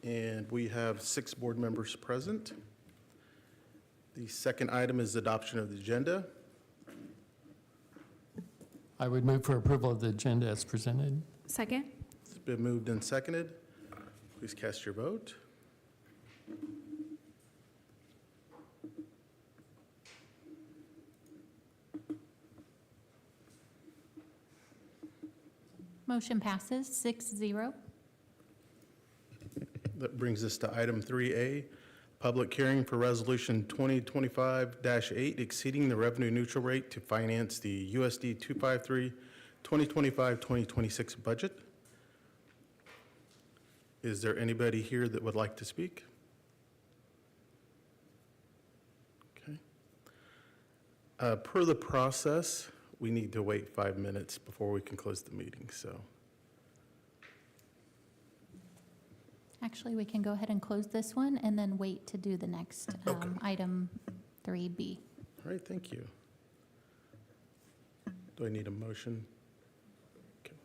and we have 6 board members present. The second item is adoption of the agenda. I would move for approval of the agenda as presented. Second? It's been moved and seconded. Please cast your vote. Motion passes 6-0. That brings us to item 3A, public hearing for resolution 2025-8, exceeding the revenue neutral rate to finance the USD 253 2025-2026 budget. Is there anybody here that would like to speak? Okay. Per the process, we need to wait 5 minutes before we can close the meeting, so. Actually, we can go ahead and close this one and then wait to do the next item 3B. All right, thank you. Do I need a motion? Okay.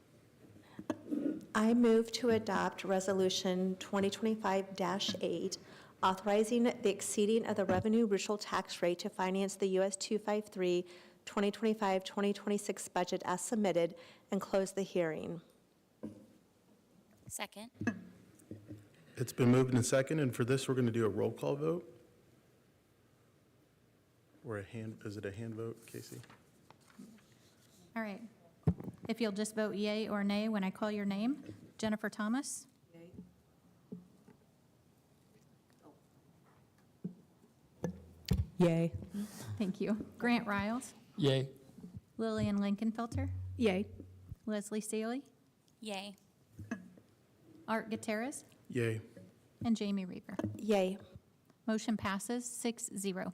I move to adopt Resolution 2025-8, authorizing the exceeding of the revenue neutral tax rate to finance the US 253 2025-2026 budget as submitted, and close the hearing. Second. It's been moved and second, and for this, we're going to do a roll call vote. Or is it a hand vote, Casey? All right. If you'll just vote yea or nay when I call your name. Jennifer Thomas? Yay. Thank you. Grant Riles? Yay. Lillian Linkenfelter? Yay. Leslie Sealy? Yay. Art Gutierrez? Yay. And Jamie Reaver. Yay. Motion passes 6-0.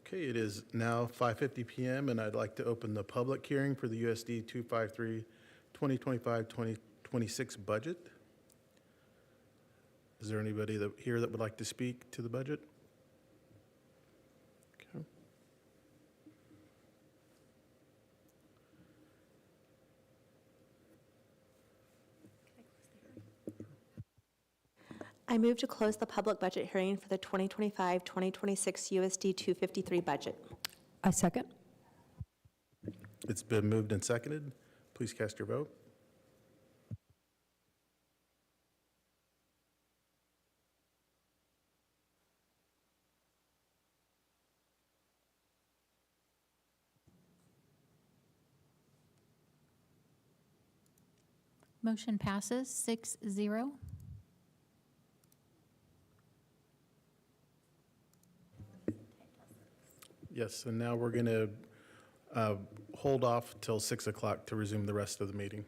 Okay, it is now 5:50 PM, and I'd like to open the public hearing for the USD 253 2025-2026 budget. Is there anybody here that would like to speak to the budget? Okay. I move to close the public budget hearing for the 2025-2026 USD 253 budget. I second. It's been moved and seconded. Please cast your vote. Motion passes 6-0. Yes, and now we're going to hold off till 6 o'clock to resume the rest of the meeting.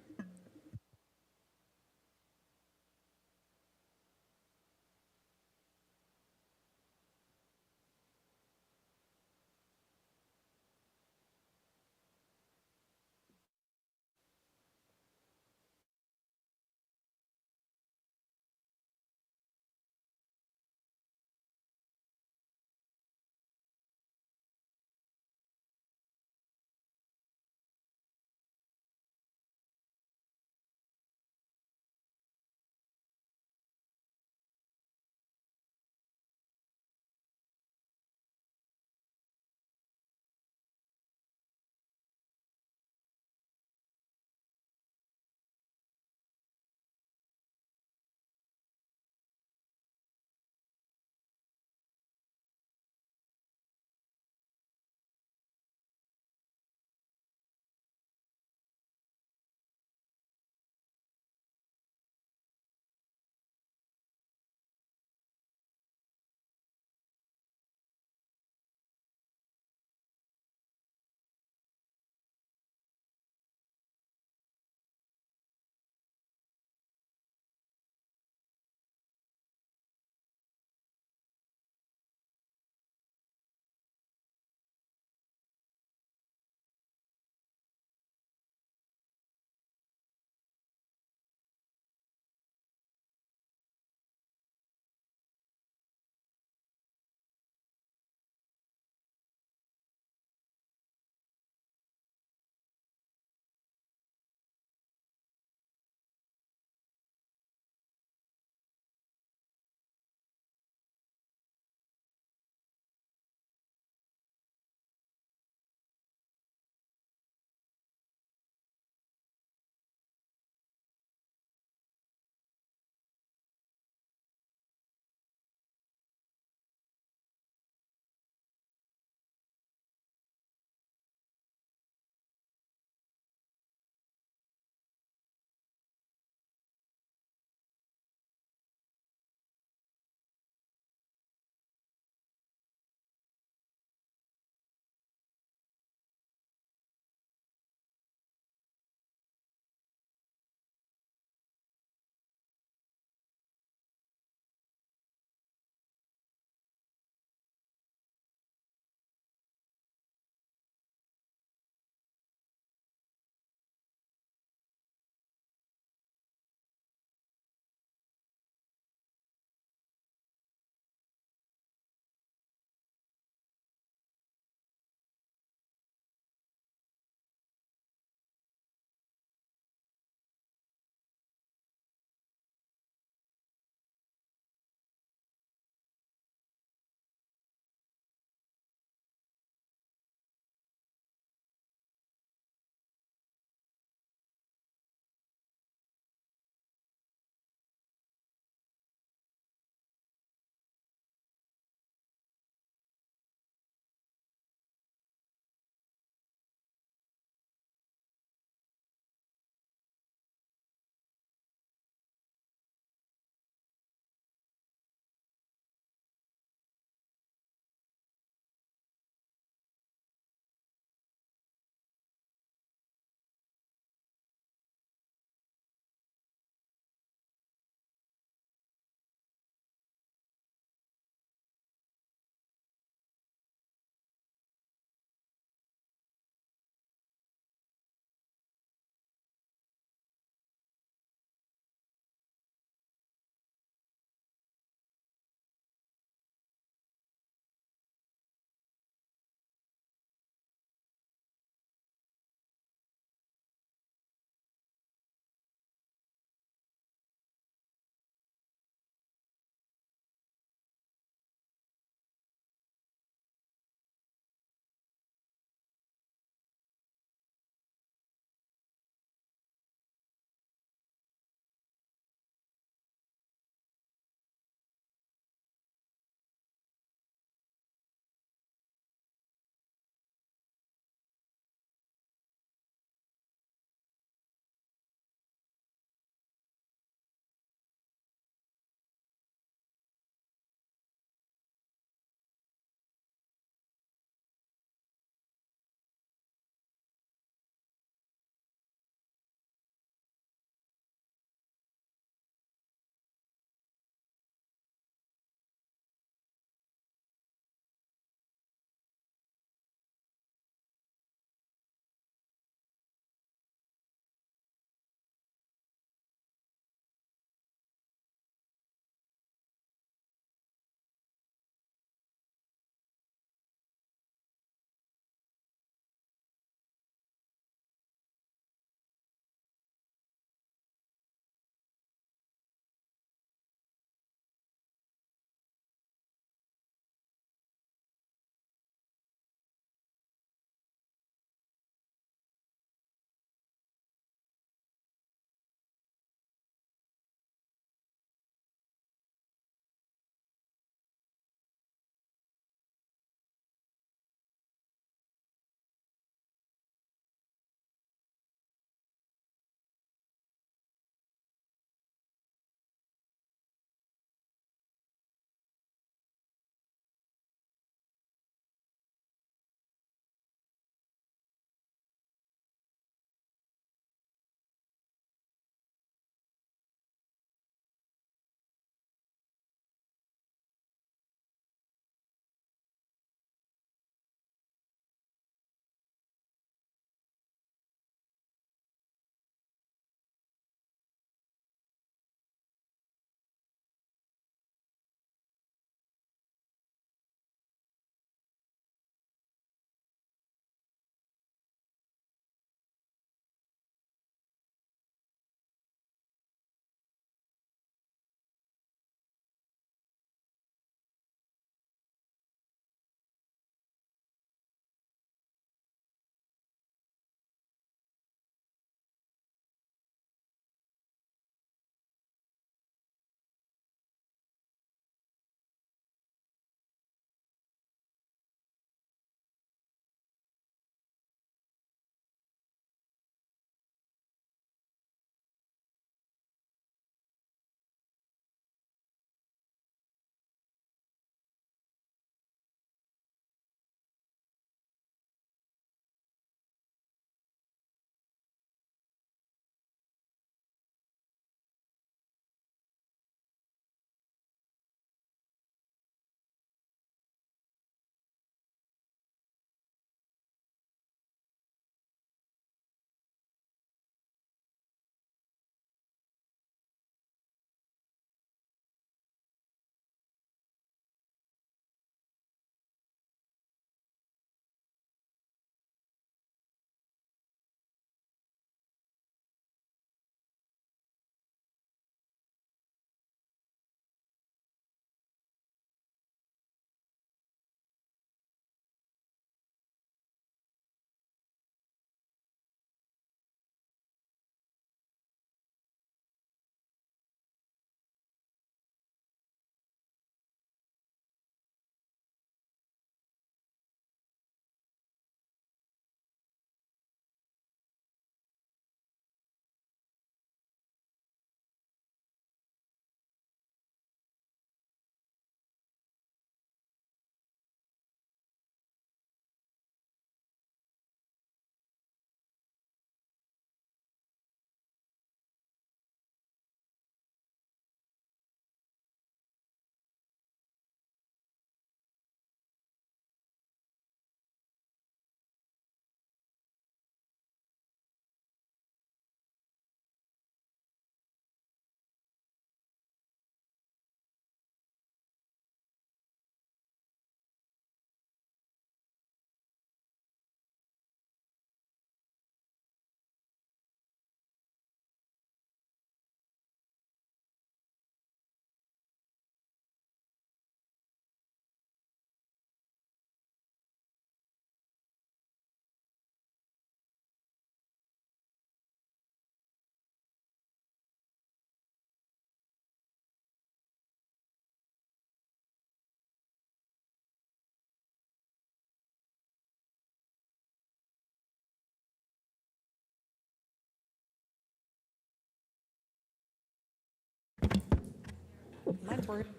Mine's working.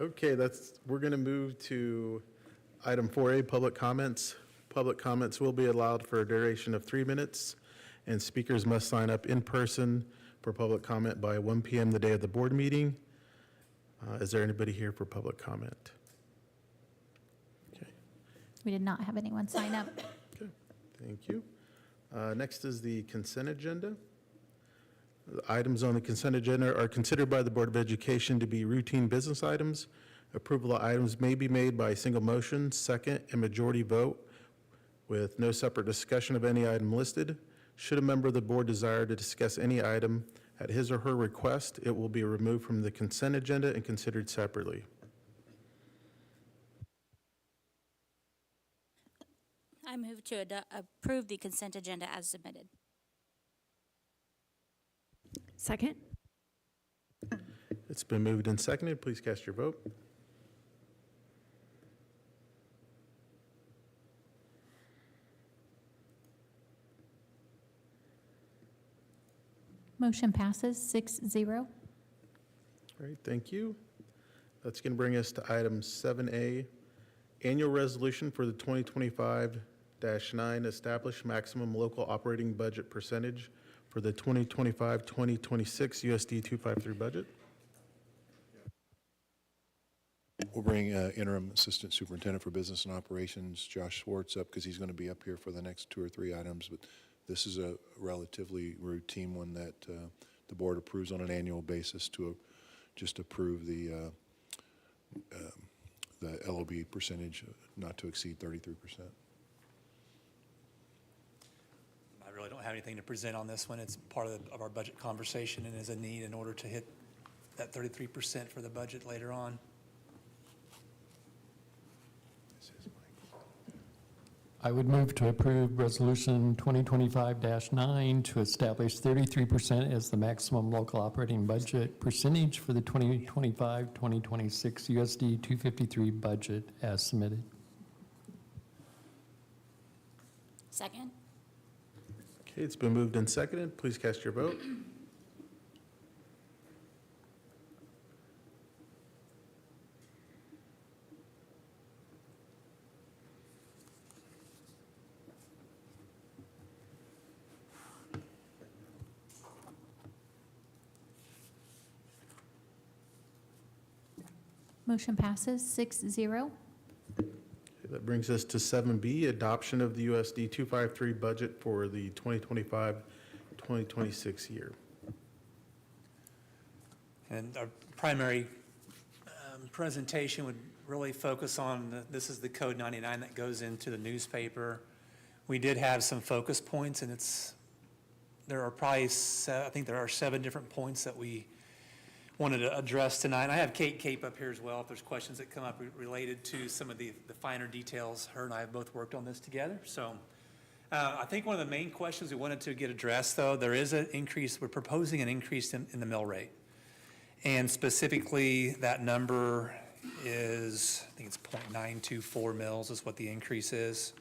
Okay, we're going to move to item 4A, public comments. Public comments will be allowed for a duration of 3 minutes, and speakers must sign up in person for public comment by 1 PM the day of the board meeting. Is there anybody here for public comment? Okay, We did not have anyone sign up. okay, thank you. Next is the consent agenda. The items on the consent agenda are considered by the Board of Education to be routine business items. Approval of items may be made by single motion, second, and majority vote with no separate discussion of any item listed. Should a member of the board desire to discuss any item at his or her request, it will be removed from the consent agenda and considered separately. I move to approve the consent agenda as submitted. Second? It's been moved and seconded. Please cast your vote. Motion passes 6-0. All right, thank you. That's going to bring us to item 7A, annual resolution for the 2025-9 establish maximum local operating budget percentage for the 2025-2026 USD253 budget. We'll bring interim assistant superintendent for business and operations, Josh Schwartz, up because he's going to be up here for the next 2 or 3 items. But this is a relatively routine one that the board approves on an annual basis to just approve the LOB percentage not to exceed 33%. I really don't have anything to present on this one. It's part of our budget conversation and is a need in order to hit that 33% for the budget later on. I would move to approve Resolution 2025-9 to establish 33% as the maximum local operating budget percentage for the 2025-2026 USD 253 budget as submitted. Second? Okay, it's been moved and seconded. Please cast your vote. Motion passes 6-0. Okay, that brings us to 7B, adoption of the USD 253 budget for the 2025-2026 year. And our primary presentation would really focus on, this is the Code 99 that goes into the newspaper. We did have some focus points, and there are probably, I think there are 7 different points that we wanted to address tonight. I have Kate Cape up here as well if there's questions that come up related to some of the finer details. Her and I have both worked on this together. So I think one of the main questions we wanted to get addressed, though, there is an increase. We're proposing an increase in the mill rate. And specifically, that number is, I think it's 0.924 mils is what the increase is.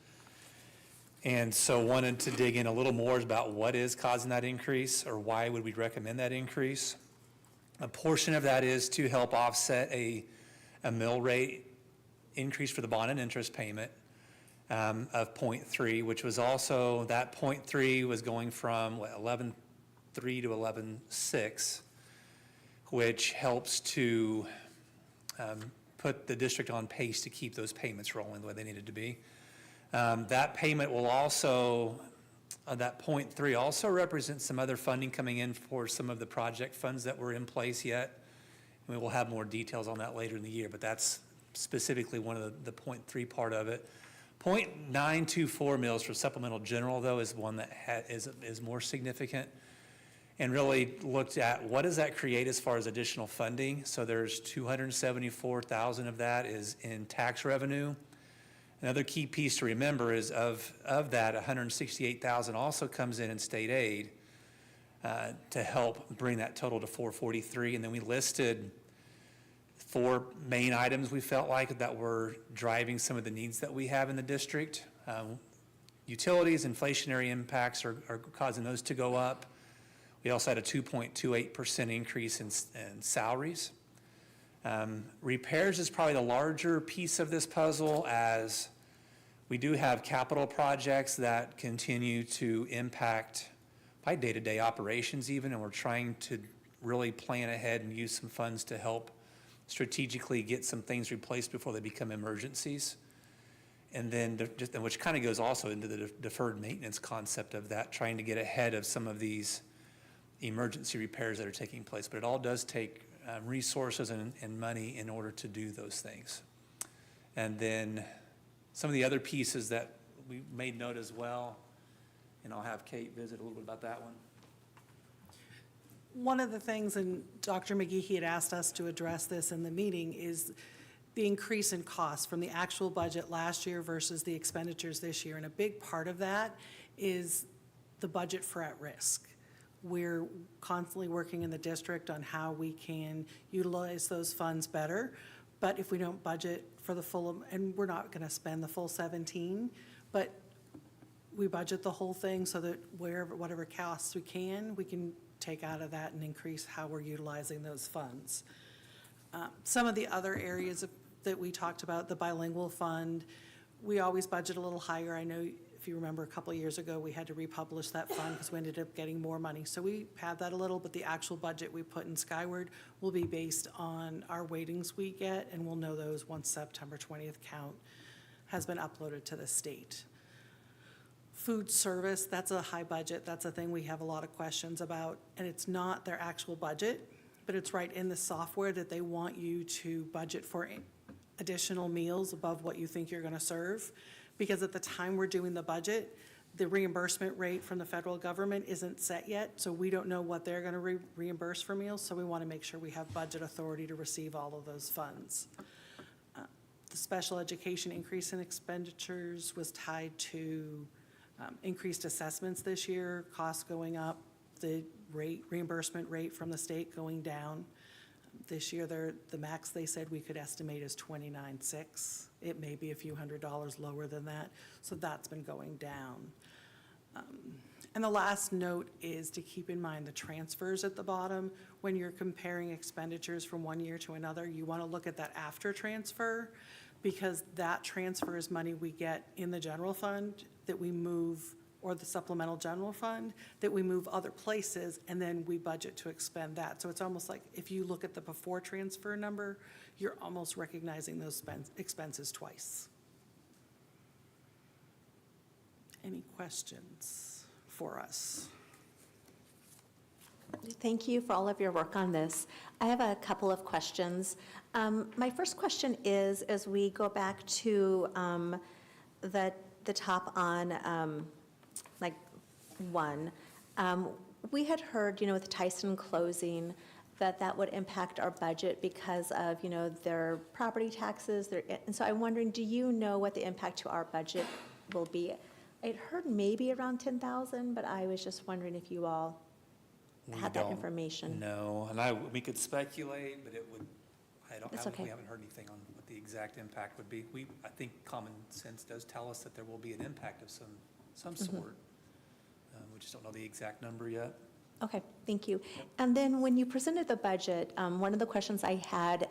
And so wanted to dig in a little more about what is causing that increase, or why would we recommend that increase. A portion of that is to help offset a mill rate increase for the bond and interest payment of 0.3, which was also, that 0.3 was going from 11.3 to 11.6, which helps to put the district on pace to keep those payments rolling the way they needed to be. That payment will also, that 0.3 also represents some other funding coming in for some of the project funds that were in place yet. And we will have more details on that later in the year, but that's specifically one of the 0.3 part of it. 0.924 mils for supplemental general, though, is one that is more significant, and really looked at what does that create as far as additional funding. So there's 274,000 of that is in tax revenue. Another key piece to remember is of that, 168,000 also comes in state aid to help bring that total to 443. And then we listed 4 main items we felt like that were driving some of the needs that we have in the district. Utilities, inflationary impacts are causing those to go up. We also had a 2.28% increase in salaries. Repairs is probably the larger piece of this puzzle, as we do have capital projects that continue to impact by day-to-day operations even, and we're trying to really plan ahead and use some funds to help strategically get some things replaced before they become emergencies. And then, which kind of goes also into the deferred maintenance concept of that, trying to get ahead of some of these emergency repairs that are taking place. But it all does take resources and money in order to do those things. And then some of the other pieces that we made note as well, and I'll have Kate visit a little bit about that one. One of the things, and Dr. McGee had asked us to address this in the meeting, is the increase in cost from the actual budget last year versus the expenditures this year. And a big part of that is the budget for at-risk. We're constantly working in the district on how we can utilize those funds better. But if we don't budget for the full, and we're not going to spend the full 17, but we budget the whole thing so that whatever costs we can take out of that and increase how we're utilizing those funds. Some of the other areas that we talked about, the bilingual fund, we always budget a little higher. I know if you remember a couple of years ago, we had to republish that fund because we ended up getting more money. So we have that a little, but the actual budget we put in Skyward will be based on our weightings we get, and we'll know those once September 20th count has been uploaded to the state. Food service, that's a high budget. That's a thing we have a lot of questions about, and it's not their actual budget, but it's right in the software that they want you to budget for additional meals above what you think you're going to serve. Because at the time we're doing the budget, the reimbursement rate from the federal government isn't set yet, so we don't know what they're going to reimburse for meals, so we want to make sure we have budget authority to receive all of those funds. The special education increase in expenditures was tied to increased assessments this year, costs going up, the reimbursement rate from the state going down. This year, the max they said we could estimate is $29,600. It may be a few $100s lower than that, so that's been going down. And the last note is to keep in mind the transfers at the bottom. When you're comparing expenditures from one year to another, you want to look at that after transfer, because that transfer is money we get in the general fund that we move, or the supplemental general fund, that we move other places, and then we budget to expend that. So it's almost like if you look at the before transfer number, you're almost recognizing those expenses twice. Any questions for us? Thank you for all of your work on this. I have a couple of questions. My first question is, as we go back to the top on like one, we had heard, with Tyson closing, that would impact our budget because of, their property taxes. And so I'm wondering, do you know what the impact to our budget will be? I'd heard maybe around 10,000, but I was just wondering if you all had that information. No, and we could speculate, but it would, It's okay. we haven't heard anything on what the exact impact would be. I think common sense does tell us that there will be an impact of some sort. We just don't know the exact number yet. Okay, thank you. And then when you presented the budget, one of the questions I had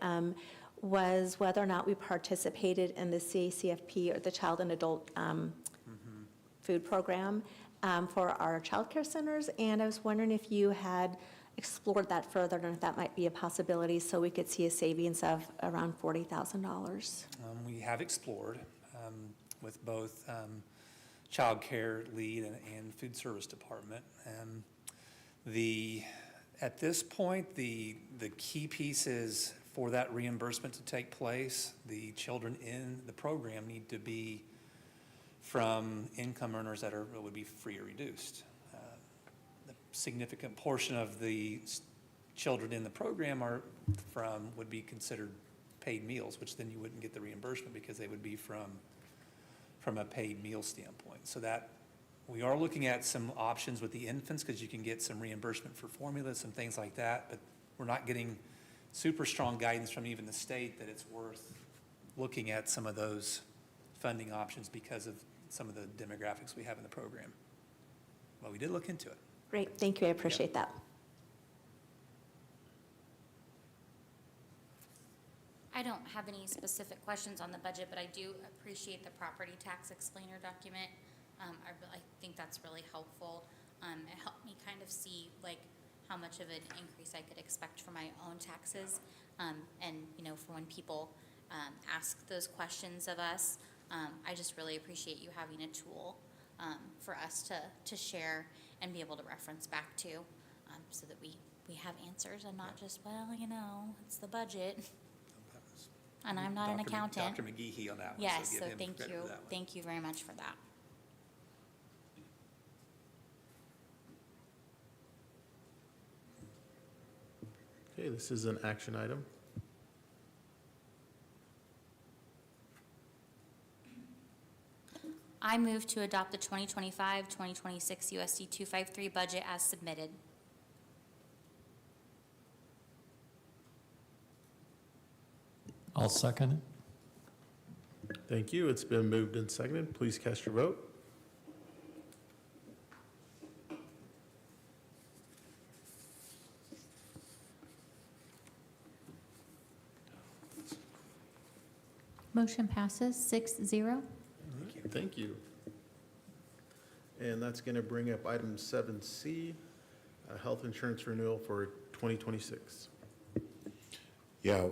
was whether or not we participated in the CACFP, or the Child and Adult Food Program, for our child care centers. And I was wondering if you had explored that further and if that might be a possibility, so we could see a savings of around $40,000. We have explored with both child care lead and food service department. At this point, the key piece is for that reimbursement to take place, the children in the program need to be from income earners that would be free or reduced. The significant portion of the children in the program would be considered paid meals, which then you wouldn't get the reimbursement because they would be from a paid meal standpoint. So that we are looking at some options with the infants, because you can get some reimbursement for formula, some things like that, but we're not getting super strong guidance from even the state that it's worth looking at some of those funding options because of some of the demographics we have in the program. But we did look into it. Great, thank you, I appreciate that. I don't have any specific questions on the budget, but I do appreciate the property tax explainer document. I think that's really helpful. It helped me kind of see like how much of an increase I could expect for my own taxes. And, you know, for when people ask those questions of us, I just really appreciate you having a tool for us to share and be able to reference back to, so that we have answers and not just, well, you know, it's the budget. And I'm not an accountant. Dr. McGehee on that one. Yes, give so him thank credit you. for that one. Thank you very much for that. Okay, this is an action item. I move to adopt the 2025-2026 USD253 budget as submitted. I'll second it. Thank you. It's been moved and seconded. Please cast your vote. Motion passes 6-0. Thank you. And that's going to bring up item 7C, health insurance renewal for 2026. Yeah,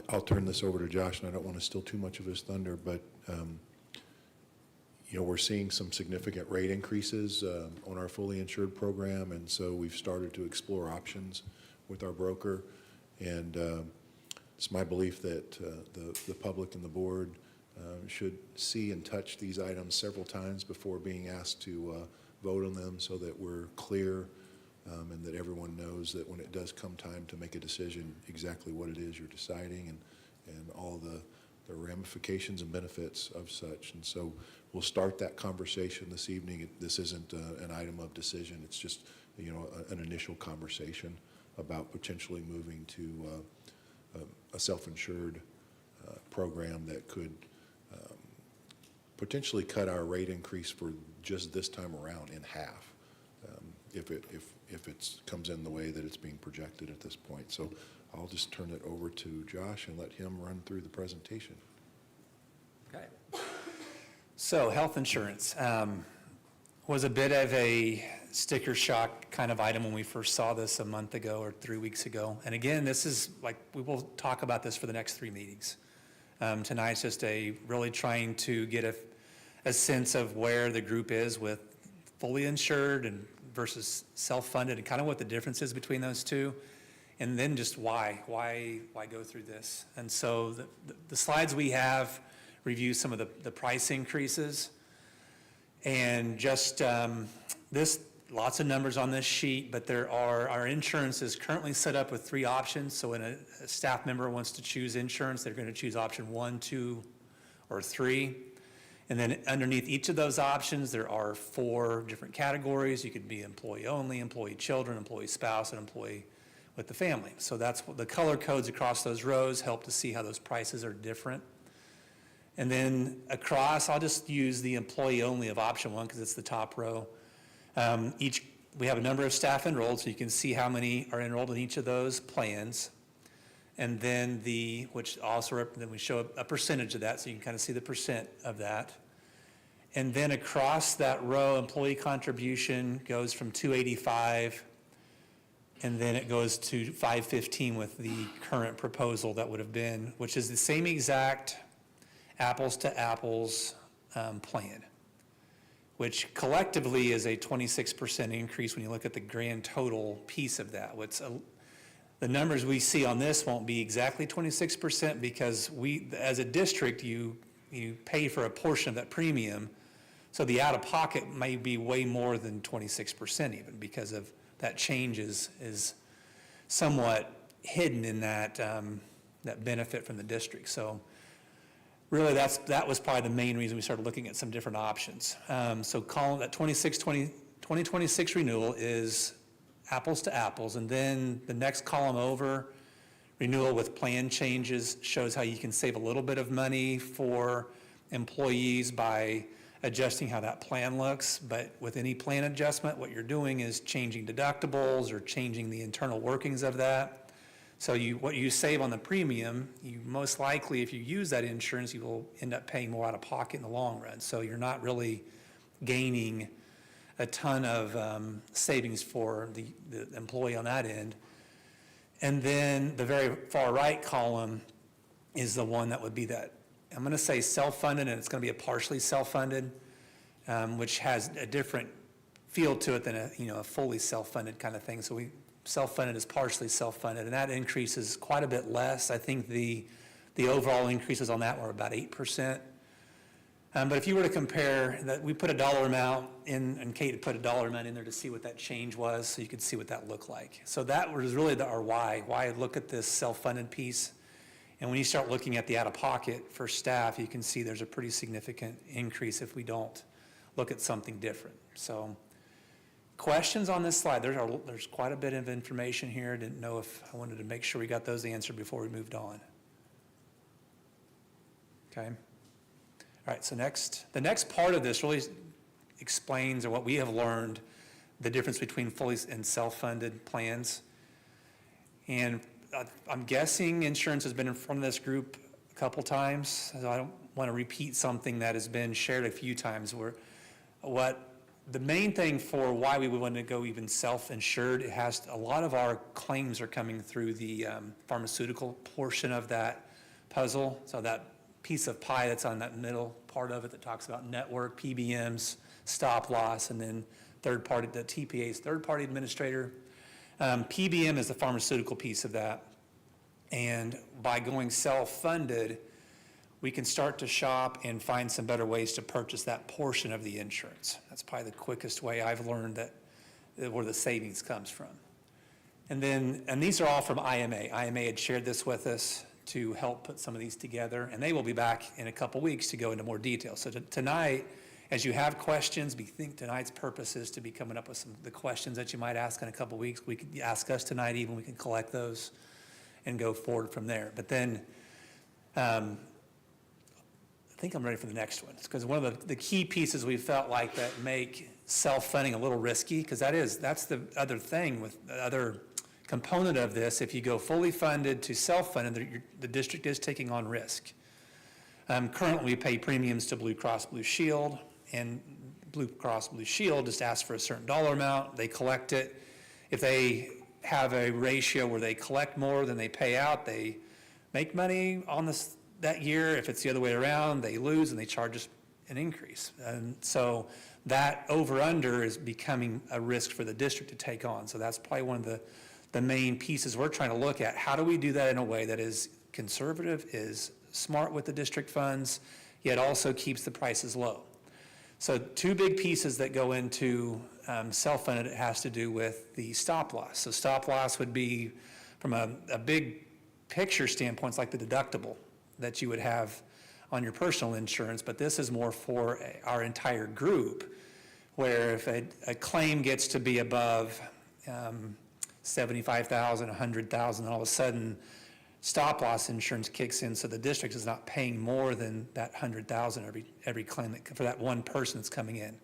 I'll turn this over to Josh, and I don't want to steal too much of his thunder, but, you know, we're seeing some significant rate increases on our fully insured program, and so we've started to explore options with our broker. And it's my belief that the public and the board should see and touch these items several times before being asked to vote on them, so that we're clear and that everyone knows that when it does come time to make a decision, exactly what it is you're deciding and all the ramifications and benefits of such. And so we'll start that conversation this evening. This isn't an item of decision. It's just, you know, an initial conversation about potentially moving to a self-insured program that could potentially cut our rate increase for just this time around in half, if it comes in the way that it's being projected at this point. So I'll just turn it over to Josh and let him run through the presentation. Okay. So health insurance was a bit of a sticker shock kind of item when we first saw this a month ago or 3 weeks ago. And again, this is like, we will talk about this for the next 3 meetings. Tonight's just really trying to get a sense of where the group is with fully insured and versus self-funded, and kind of what the difference is between those two, and then just why go through this. And so the slides we have review some of the price increases, and just this, lots of numbers on this sheet, but our insurance is currently set up with 3 options. So when a staff member wants to choose insurance, they're going to choose option 1, 2, or 3. And then underneath each of those options, there are 4 different categories. You could be employee only, employee children, employee spouse, and employee with the family. So that's what the color codes across those rows help to see how those prices are different. And then across, I'll just use the employee only of option 1 because it's the top row. We have a number of staff enrolled, so you can see how many are enrolled in each of those plans. And then which also, then we show a percentage of that, so you can kind of see the percent of that. And then across that row, employee contribution goes from 285, and then it goes to 515 with the current proposal that would have been, which is the same exact apples to apples plan, which collectively is a 26% increase when you look at the grand total piece of that. The numbers we see on this won't be exactly 26% because as a district, you pay for a portion of that premium. So the out-of-pocket may be way more than 26% even, because of that change is somewhat hidden in that benefit from the district. So really, that was probably the main reason we started looking at some different options. So column that 2026 renewal is apples to apples, and then the next column over, renewal with plan changes, shows how you can save a little bit of money for employees by adjusting how that plan looks. But with any plan adjustment, what you're doing is changing deductibles or changing the internal workings of that. So what you save on the premium, you most likely, if you use that insurance, you will end up paying more out of pocket in the long run. So you're not really gaining a ton of savings for the employee on that end. And then the very far right column is the one that would be that, I'm going to say self-funded, and it's going to be a partially self-funded, which has a different feel to it than a fully self-funded kind of thing. So self-funded is partially self-funded, and that increases quite a bit less. I think the overall increases on that were about 8%. But if you were to compare that, we put a dollar amount in, and Kate put a dollar amount in there to see what that change was, so you could see what that looked like. So that was really our why I look at this self-funded piece. And when you start looking at the out-of-pocket for staff, you can see there's a pretty significant increase if we don't look at something different. So questions on this slide? There's quite a bit of information here. I didn't know if I wanted to make sure we got those answered before we moved on. Okay. All right, so the next part of this really explains, or what we have learned, the difference between fully and self-funded plans. And I'm guessing insurance has been in front of this group a couple times, so I don't want to repeat something that has been shared a few times. The main thing for why we would want to go even self-insured, a lot of our claims are coming through the pharmaceutical portion of that puzzle. So that piece of pie that's on that middle part of it that talks about network, PBMs, stop loss, and then the TPA's third-party administrator. PBM is the pharmaceutical piece of that. And by going self-funded, we can start to shop and find some better ways to purchase that portion of the insurance. That's probably the quickest way I've learned where the savings comes from. And these are all from IMA. IMA had shared this with us to help put some of these together, and they will be back in a couple weeks to go into more detail. So tonight, as you have questions, we think tonight's purpose is to be coming up with some of the questions that you might ask in a couple weeks. We could ask us tonight even, we can collect those and go forward from there. But then, I think I'm ready for the next one. Because one of the key pieces we felt like that make self-funding a little risky, because that's the other thing with the other component of this. If you go fully funded to self-funded, the district is taking on risk. Currently, we pay premiums to Blue Cross Blue Shield, and Blue Cross Blue Shield just asks for a certain dollar amount. They collect it. If they have a ratio where they collect more than they pay out, they make money on that year. If it's the other way around, they lose and they charge us an increase. And so that over-under is becoming a risk for the district to take on. So that's probably one of the main pieces we're trying to look at. How do we do that in a way that is conservative, is smart with the district funds, yet also keeps the prices low? So two big pieces that go into self-funded, it has to do with the stop loss. So stop loss would be, from a big picture standpoint, it's like the deductible that you would have on your personal insurance, but this is more for our entire group, where if a claim gets to be above $75,000, $100,000, all of a sudden stop loss insurance kicks in, so the district is not paying more than that $100,000 every claim for that one person that's coming in.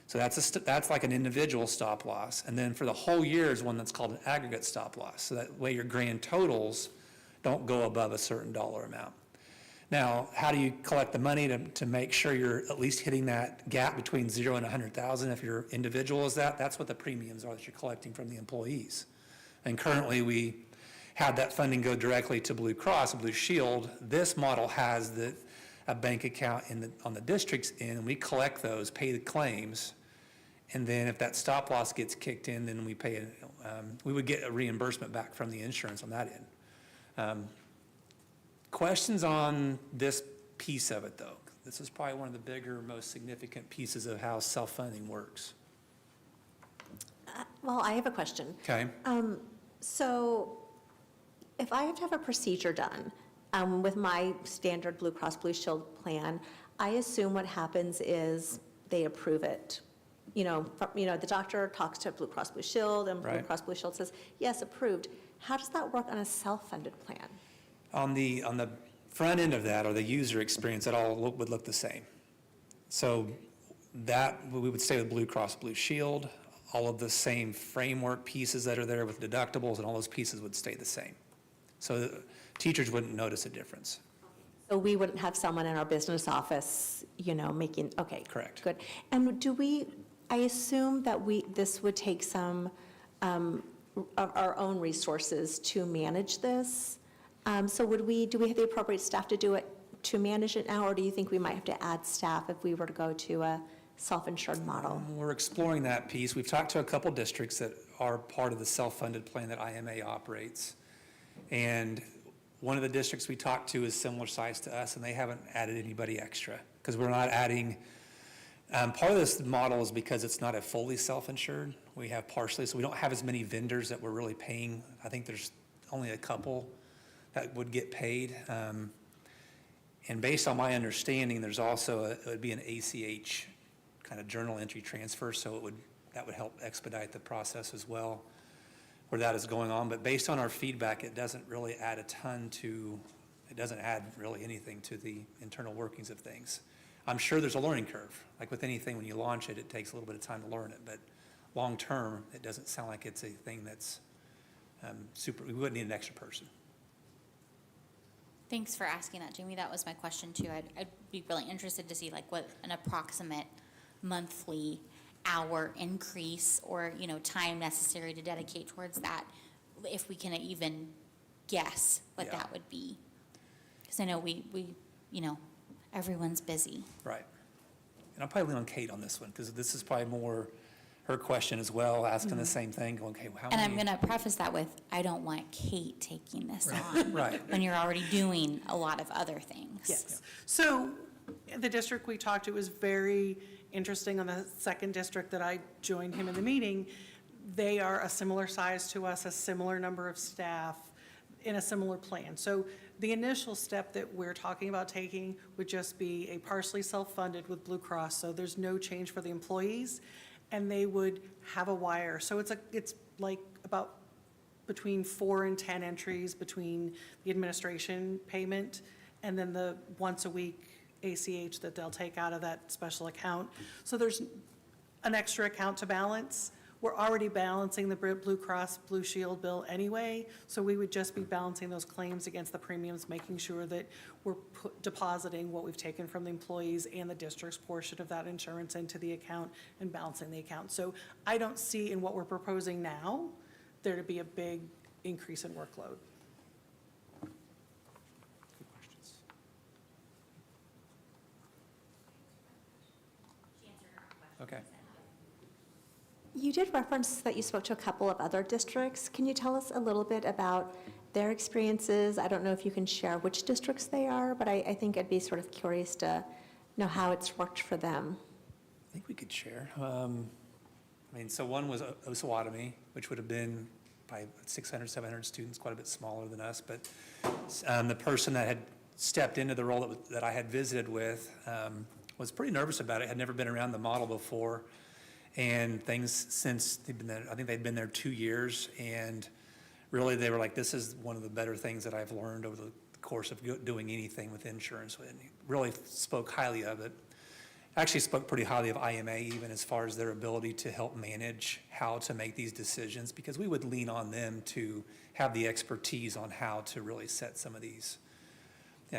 So that's like an individual stop loss. And then for the whole year is one that's called an aggregate stop loss. So that way your grand totals don't go above a certain dollar amount. Now, how do you collect the money to make sure you're at least hitting that gap between 0 and 100,000? If your individual is that's what the premiums are that you're collecting from the employees. And currently we had that funding go directly to Blue Cross and Blue Shield. This model has a bank account on the district's end, and we collect those, pay the claims, and then if that stop loss gets kicked in, then we would get a reimbursement back from the insurance on that end. Questions on this piece of it, though? This is probably one of the bigger, most significant pieces of how self-funding works. Well, I have a question. Okay. So if I have to have a procedure done with my standard Blue Cross Blue Shield plan, I assume what happens is they approve it. The doctor talks to Blue Cross Blue Shield, and Blue Right. Cross Blue Shield says, yes, approved. How does that work on a self-funded plan? On the front end of that, or the user experience, it all would look the same. So that, we would stay with Blue Cross Blue Shield. All of the same framework pieces that are there with deductibles and all those pieces would stay the same. So teachers wouldn't notice a difference. So we wouldn't have someone in our business office, making, okay. Correct. Good. And I assume that this would take some of our own resources to manage this. So do we have the appropriate staff to do it, to manage it now, or do you think we might have to add staff if we were to go to a self-insured model? We're exploring that piece. We've talked to a couple districts that are part of the self-funded plan that IMA operates. And one of the districts we talked to is similar size to us, and they haven't added anybody extra, because we're not adding, part of this model is because it's not a fully self-insured. We have partially, so we don't have as many vendors that we're really paying. I think there's only a couple that would get paid. And based on my understanding, there's also, it would be an ACH kind of journal entry transfer, so that would help expedite the process as well, where that is going on. But based on our feedback, it doesn't really add it doesn't add really anything to the internal workings of things. I'm sure there's a learning curve. Like with anything, when you launch it, it takes a little bit of time to learn it. But long-term, it doesn't sound like it's a thing that's we wouldn't need an extra person. Thanks for asking that, Jamie. That was my question too. I'd be really interested to see like what an approximate monthly hour increase or, time necessary to dedicate towards that, if we can even guess what Yeah. that would be. Because I know we everyone's busy. Right. And I'll probably lean on Kate on this one, because this is probably more her question as well, asking the same thing, going, okay, how And many? I'm going to preface that with, I don't want Kate taking this on. Right. When you're already doing a lot of other things. Yes. So the district we talked to was very interesting. On the second district that I joined him in the meeting, they are a similar size to us, a similar number of staff in a similar plan. So the initial step that we're talking about taking would just be a partially self-funded with Blue Cross. So there's no change for the employees, and they would have a wire. So it's like about between 4 and 10 entries between the administration payment and then the once a week ACH that they'll take out of that special account. So there's an extra account to balance. We're already balancing the Blue Cross Blue Shield bill anyway, so we would just be balancing those claims against the premiums, making sure that we're depositing what we've taken from the employees and the district's portion of that insurance into the account and balancing the account. So I don't see in what we're proposing now there to be a big increase in workload. Good questions. Okay. You did reference that you spoke to a couple of other districts. Can you tell us a little bit about their experiences? I don't know if you can share which districts they are, but I think I'd be sort of curious to know how it's worked for them. I think we could share. So one was Osawatomie, which would have been by 600, 700 students, quite a bit smaller than us. But the person that had stepped into the role that I had visited with was pretty nervous about it, had never been around the model before. And things since they've been there, I think they'd been there 2 years, and really they were like, this is one of the better things that I've learned over the course of doing anything with insurance. And he really spoke highly of it. Actually spoke pretty highly of IMA, even as far as their ability to help manage how to make these decisions, because we would lean on them to have the expertise on how to really set some of these,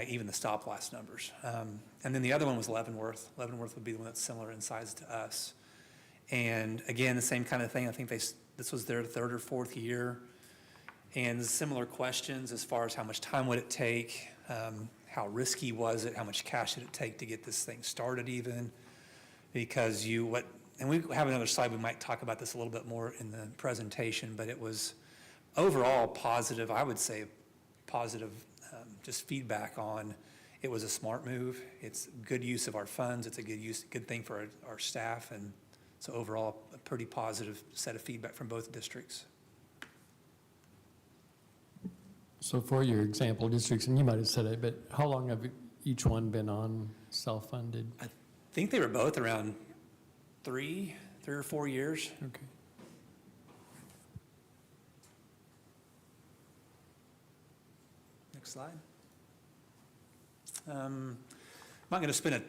even the stop loss numbers. And then the other one was Leavenworth. Leavenworth would be the one that's similar in size to us. And again, the same kind of thing. I think this was their 3rd or 4th year. And similar questions as far as how much time would it take, how risky was it, how much cash did it take to get this thing started even? Because and we have another slide, we might talk about this a little bit more in the presentation, but it was overall positive, I would say positive, just feedback on it was a smart move. It's good use of our funds. It's a good thing for our staff. And so overall, a pretty positive set of feedback from both districts. So for your example districts, and you might have said it, but how long have each one been on self-funded? I think they were both around 3 or 4 years. Okay. Next slide. I'm not going to spend a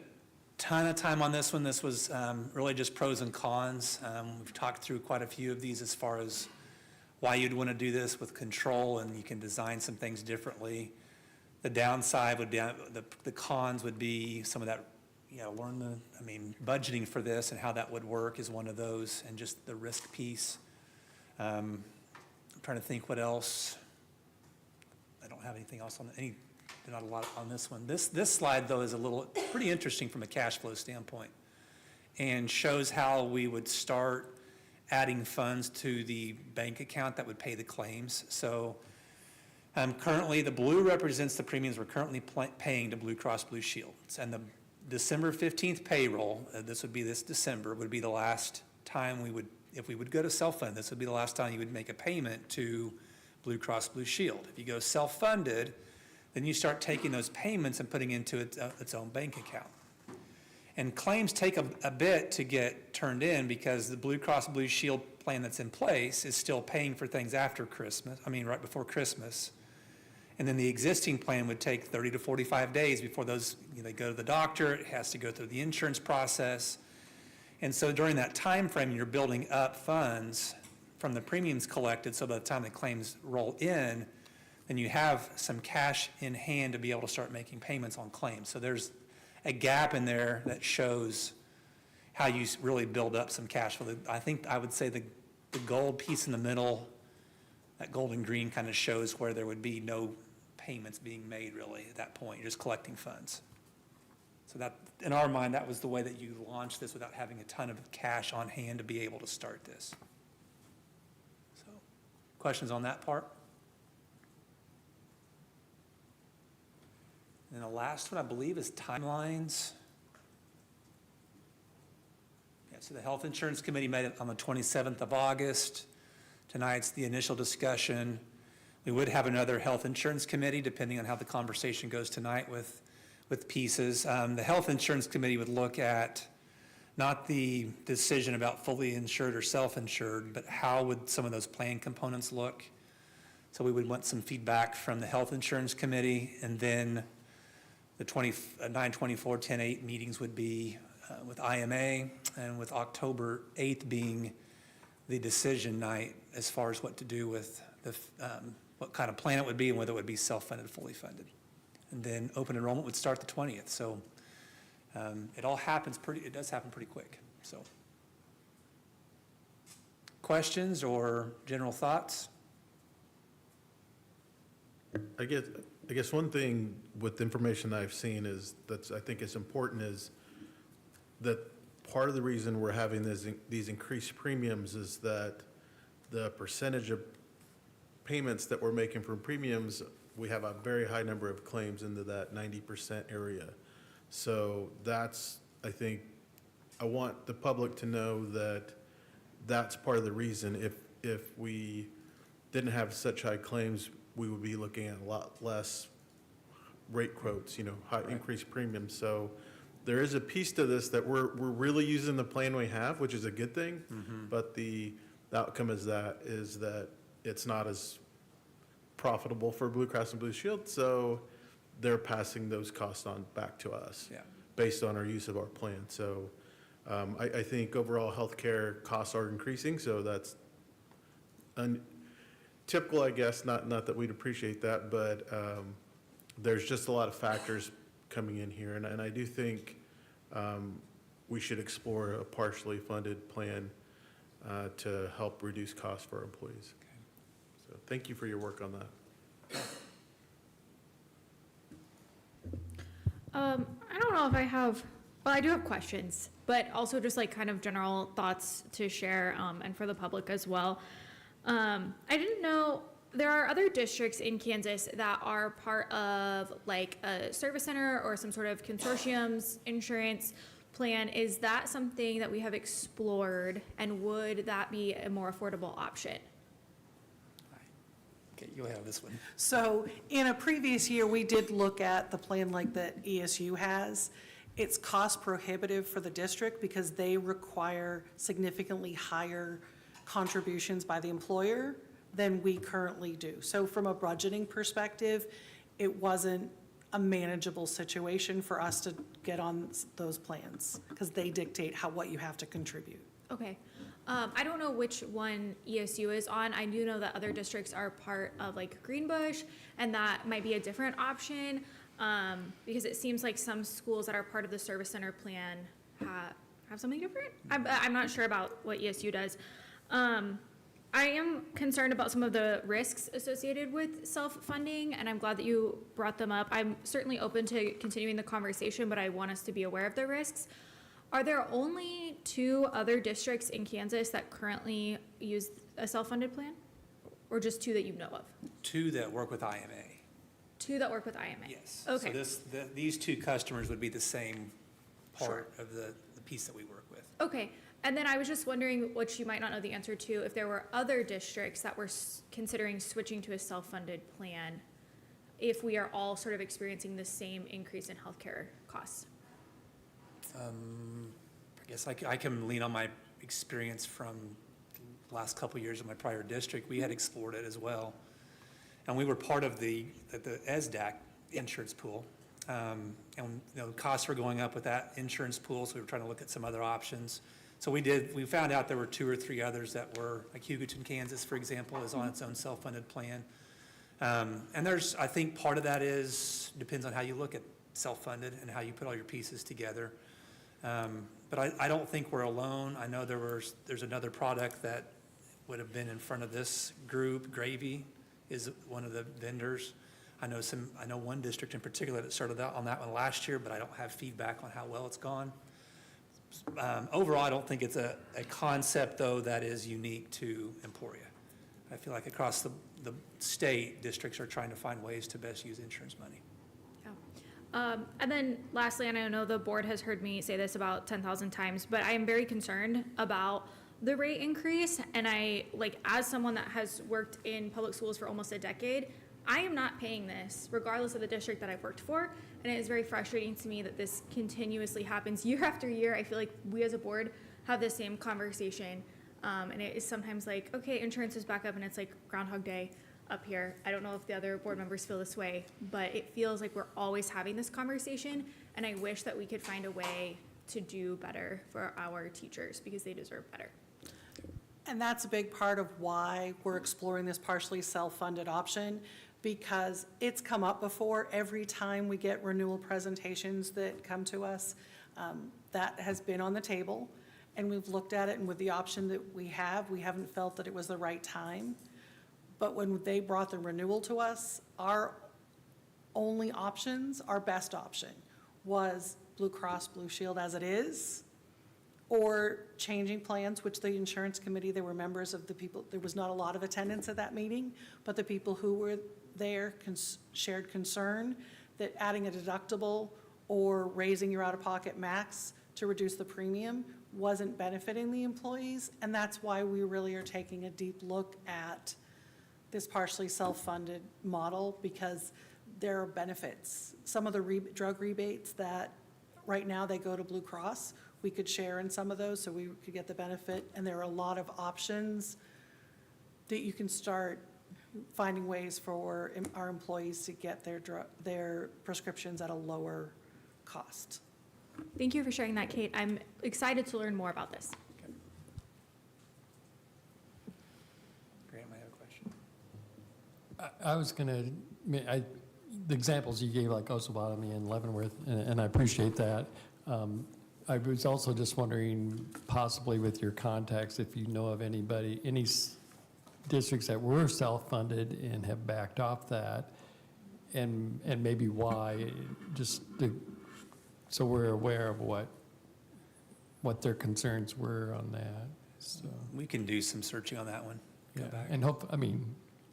ton of time on this one. This was really just pros and cons. We've talked through quite a few of these as far as why you'd want to do this with control, and you can design some things differently. The downside would be, the cons would be some of that, budgeting for this and how that would work is one of those, and just the risk piece. I'm trying to think what else. I don't have anything else not a lot on this one. This slide, though, is pretty interesting from a cash flow standpoint, and shows how we would start adding funds to the bank account that would pay the claims. So currently, the blue represents the premiums we're currently paying to Blue Cross Blue Shield. And the December 15th payroll, this would be this December, would be the last time if we would go to self-fund, this would be the last time you would make a payment to Blue Cross Blue Shield. If you go self-funded, then you start taking those payments and putting into its own bank account. And claims take a bit to get turned in because the Blue Cross Blue Shield plan that's in place is still paying for things after Christmas, right before Christmas. And then the existing plan would take 30 to 45 days before those, they go to the doctor, it has to go through the insurance process. And so during that time frame, you're building up funds from the premiums collected, so by the time the claims roll in, then you have some cash in hand to be able to start making payments on claims. So there's a gap in there that shows how you really build up some cash flow. I think I would say the gold piece in the middle, that gold and green kind of shows where there would be no payments being made really at that point. You're just collecting funds. So that, in our mind, that was the way that you launched this without having a ton of cash on hand to be able to start this. So, questions on that part? And the last one, I believe, is timelines. Yeah, so the Health Insurance Committee met it on the 27th of August. Tonight's the initial discussion. We would have another Health Insurance Committee, depending on how the conversation goes tonight with pieces. The Health Insurance Committee would look at not the decision about fully insured or self-insured, but how would some of those plan components look. So we would want some feedback from the Health Insurance Committee, and then the 9/24/10/8 meetings would be with IMA, and with October 8th being the decision night as far as what to do with what kind of plan it would be and whether it would be self-funded or fully funded. And then open enrollment would start the 20th. So it does happen pretty quick. So questions or general thoughts? I guess one thing with the information I've seen I think is important is that part of the reason we're having these increased premiums is that the percentage of payments that we're making from premiums, we have a very high number of claims into that 90% area. So I think, I want the public to know that that's part of the reason. If we didn't have such high claims, we would be looking at a lot less rate quotes, high increased premiums. So there is a piece to this that we're really using the plan we have, which is a good thing. Mm-hmm. But the outcome is that it's not as profitable for Blue Cross and Blue Shield, so they're passing those costs on back to us based on our use of our plan. So I think overall healthcare costs are increasing, so that's typical, I guess, not that we'd appreciate that, but there's just a lot of factors coming in here, and I do think we should explore a partially funded plan to help reduce costs for our employees. So thank you for your work on that. I don't know if I have, well, I do have questions, but also just like kind of general thoughts to share and for the public as well. I didn't know there are other districts in Kansas that are part of like a service center or some sort of consortium's insurance plan. Is that something that we have explored, and would that be a more affordable option? Okay, you'll have this one. So in a previous year, we did look at the plan like that ESU has. It's cost prohibitive for the district because they require significantly higher contributions by the employer than we currently do. So from a budgeting perspective, it wasn't a manageable situation for us to get on those plans because they dictate what you have to contribute. Okay. I don't know which one ESU is on. I do know that other districts are part of like Greenbush, and that might be a different option, because it seems like some schools that are part of the service center plan have something different. I'm not sure about what ESU does. I am concerned about some of the risks associated with self-funding, and I'm glad that you brought them up. I'm certainly open to continuing the conversation, but I want us to be aware of the risks. Are there only 2 other districts in Kansas that currently use a self-funded plan? Or just 2 that you know of? 2 that work with IMA. 2 that work with IMA? Yes. Okay. So these 2 customers would be the same part of the piece that we work with. Okay, and then I was just wondering, which you might not know the answer to, if there were other districts that were considering switching to a self-funded plan, if we are all sort of experiencing the same increase in healthcare costs. I guess I can lean on my experience from the last couple of years in my prior district. We had explored it as well. And we were part of the ESDAC insurance pool. And, costs were going up with that insurance pool, so we were trying to look at some other options. So we found out there were 2 or 3 others that were, like Hugoton, Kansas, for example, is on its own self-funded plan. And I think part of that depends on how you look at self-funded and how you put all your pieces together. But I don't think we're alone. I know there's another product that would have been in front of this group. Gravy is one of the vendors. I know one district in particular that started out on that one last year, but I don't have feedback on how well it's gone. Overall, I don't think it's a concept, though, that is unique to Emporia. I feel like across the state, districts are trying to find ways to best use insurance money. And then lastly, and I know the board has heard me say this about 10,000 times, but I am very concerned about the rate increase. And as someone that has worked in public schools for almost a decade, I am not paying this regardless of the district that I've worked for. And it is very frustrating to me that this continuously happens year after year. I feel like we as a board have the same conversation. And it is sometimes like, okay, insurance is back up, and it's like Groundhog Day up here. I don't know if the other board members feel this way, but it feels like we're always having this conversation, and I wish that we could find a way to do better for our teachers because they deserve better. And that's a big part of why we're exploring this partially self-funded option, because it's come up before. Every time we get renewal presentations that come to us, that has been on the table, and we've looked at it, and with the option that we haven't felt that it was the right time. But when they brought the renewal to us, our only options, our best option, was Blue Cross Blue Shield as it is, or changing plans, which the insurance committee, there were members of the people, there was not a lot of attendance at that meeting, but the people who were there shared concern that adding a deductible or raising your out-of-pocket max to reduce the premium wasn't benefiting the employees. And that's why we really are taking a deep look at this partially self-funded model, because there are benefits. Some of the drug rebates that right now they go to Blue Cross, we could share in some of those so we could get the benefit. And there are a lot of options that you can start finding ways for our employees to get their prescriptions at a lower cost. Thank you for sharing that, Kate. I'm excited to learn more about this. Grant might have a question. I was going to, the examples you gave, like Osawatomie and Leavenworth, and I appreciate that. I was also just wondering, possibly with your contacts, if you know of any districts that were self-funded and have backed off that, and maybe why, so we're aware of what their concerns were on that. So, We can do some searching on that one. Go yeah, back. and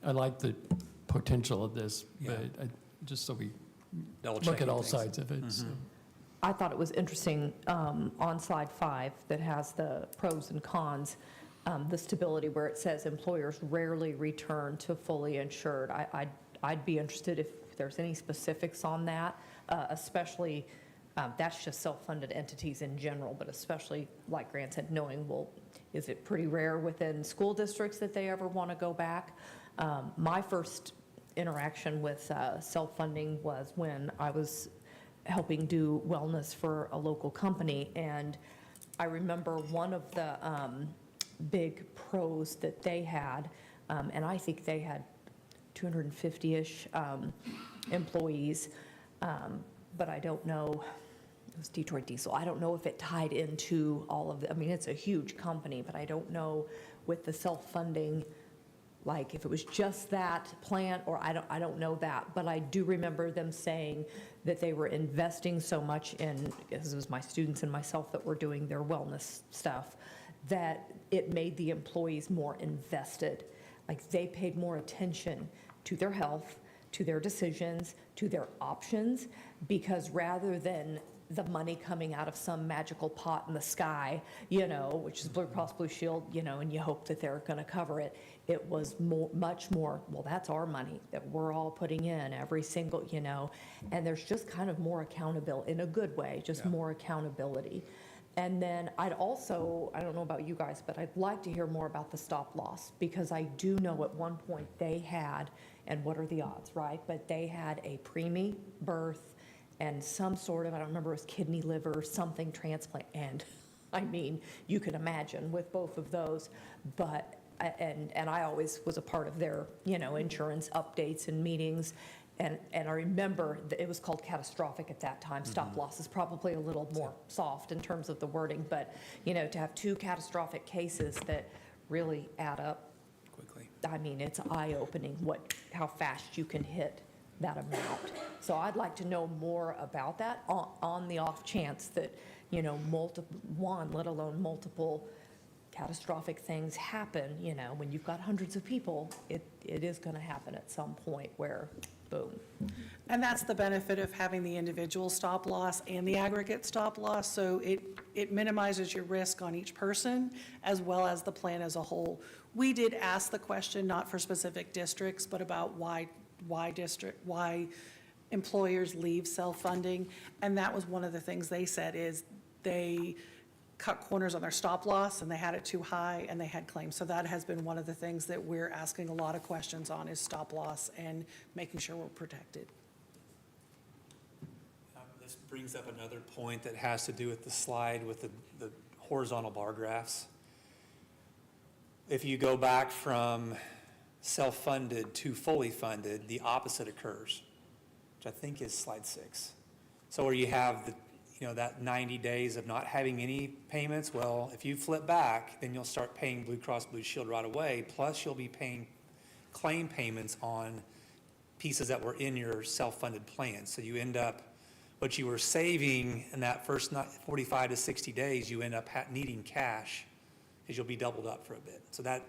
I like the potential of this, Yeah. but just so we Double look at checking all things. sides of it. So. I thought it was interesting on slide 5 that has the pros and cons, the stability where it says employers rarely return to fully insured. I'd be interested if there's any specifics on that, especially that's just self-funded entities in general, but especially, like Grant said, knowing, well, is it pretty rare within school districts that they ever want to go back? My first interaction with self-funding was when I was helping do wellness for a local company, and I remember one of the big pros that they had, and I think they had 250-ish employees, but I don't know, it was Detroit Diesel, I don't know if it tied into all of the, I mean, it's a huge company, but I don't know with the self-funding, like if it was just that plant, or I don't know that, but I do remember them saying that they were investing so much in, because it was my students and myself that were doing their wellness stuff, that it made the employees more invested. Like they paid more attention to their health, to their decisions, to their options, because rather than the money coming out of some magical pot in the sky, which is Blue Cross Blue Shield, and you hope that they're going to cover it, it was much more, well, that's our money that we're all putting in every single, and there's just kind of more accountability, in a good way, just more accountability. And then I don't know about you guys, but I'd like to hear more about the stop loss, because I do know at one point they had, and what are the odds, right? But they had a preemie birth and some sort of, I don't remember, it was kidney, liver, something transplant. And I mean, you can imagine with both of those, but, and I always was a part of their, insurance updates and meetings. And I remember that it was called catastrophic at that time. Stop loss is probably a little more soft in terms of the wording, but, to have two catastrophic cases that really add up quickly. I mean, it's eye-opening how fast you can hit that amount. So I'd like to know more about that on the off chance that, let alone multiple catastrophic things happen, when you've got hundreds of people, it is going to happen at some point where, boom. And that's the benefit of having the individual stop loss and the aggregate stop loss. So it minimizes your risk on each person as well as the plan as a whole. We did ask the question, not for specific districts, but about why employers leave self-funding. And that was one of the things they said is they cut corners on their stop loss and they had it too high and they had claims. So that has been one of the things that we're asking a lot of questions on is stop loss and making sure we're protected. This brings up another point that has to do with the slide with the horizontal bar graphs. If you go back from self-funded to fully funded, the opposite occurs, which I think is slide 6. So where you have that 90 days of not having any payments, well, if you flip back, then you'll start paying Blue Cross Blue Shield right away, plus you'll be paying claim payments on pieces that were in your self-funded plan. So you end up, what you were saving in that first 45 to 60 days, you end up needing cash, because you'll be doubled up for a bit. So that's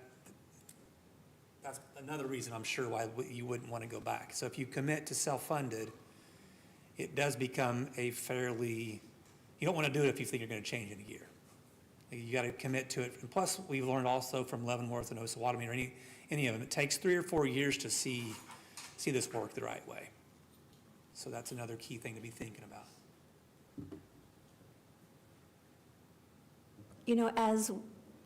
another reason I'm sure why you wouldn't want to go back. So if you commit to self-funded, it does become a fairly, you don't want to do it if you think you're going to change in a year. You got to commit to it. And plus, we've learned also from Leavenworth and Osawatomie or any of them, it takes 3 or 4 years to see this work the right way. So that's another key thing to be thinking about. As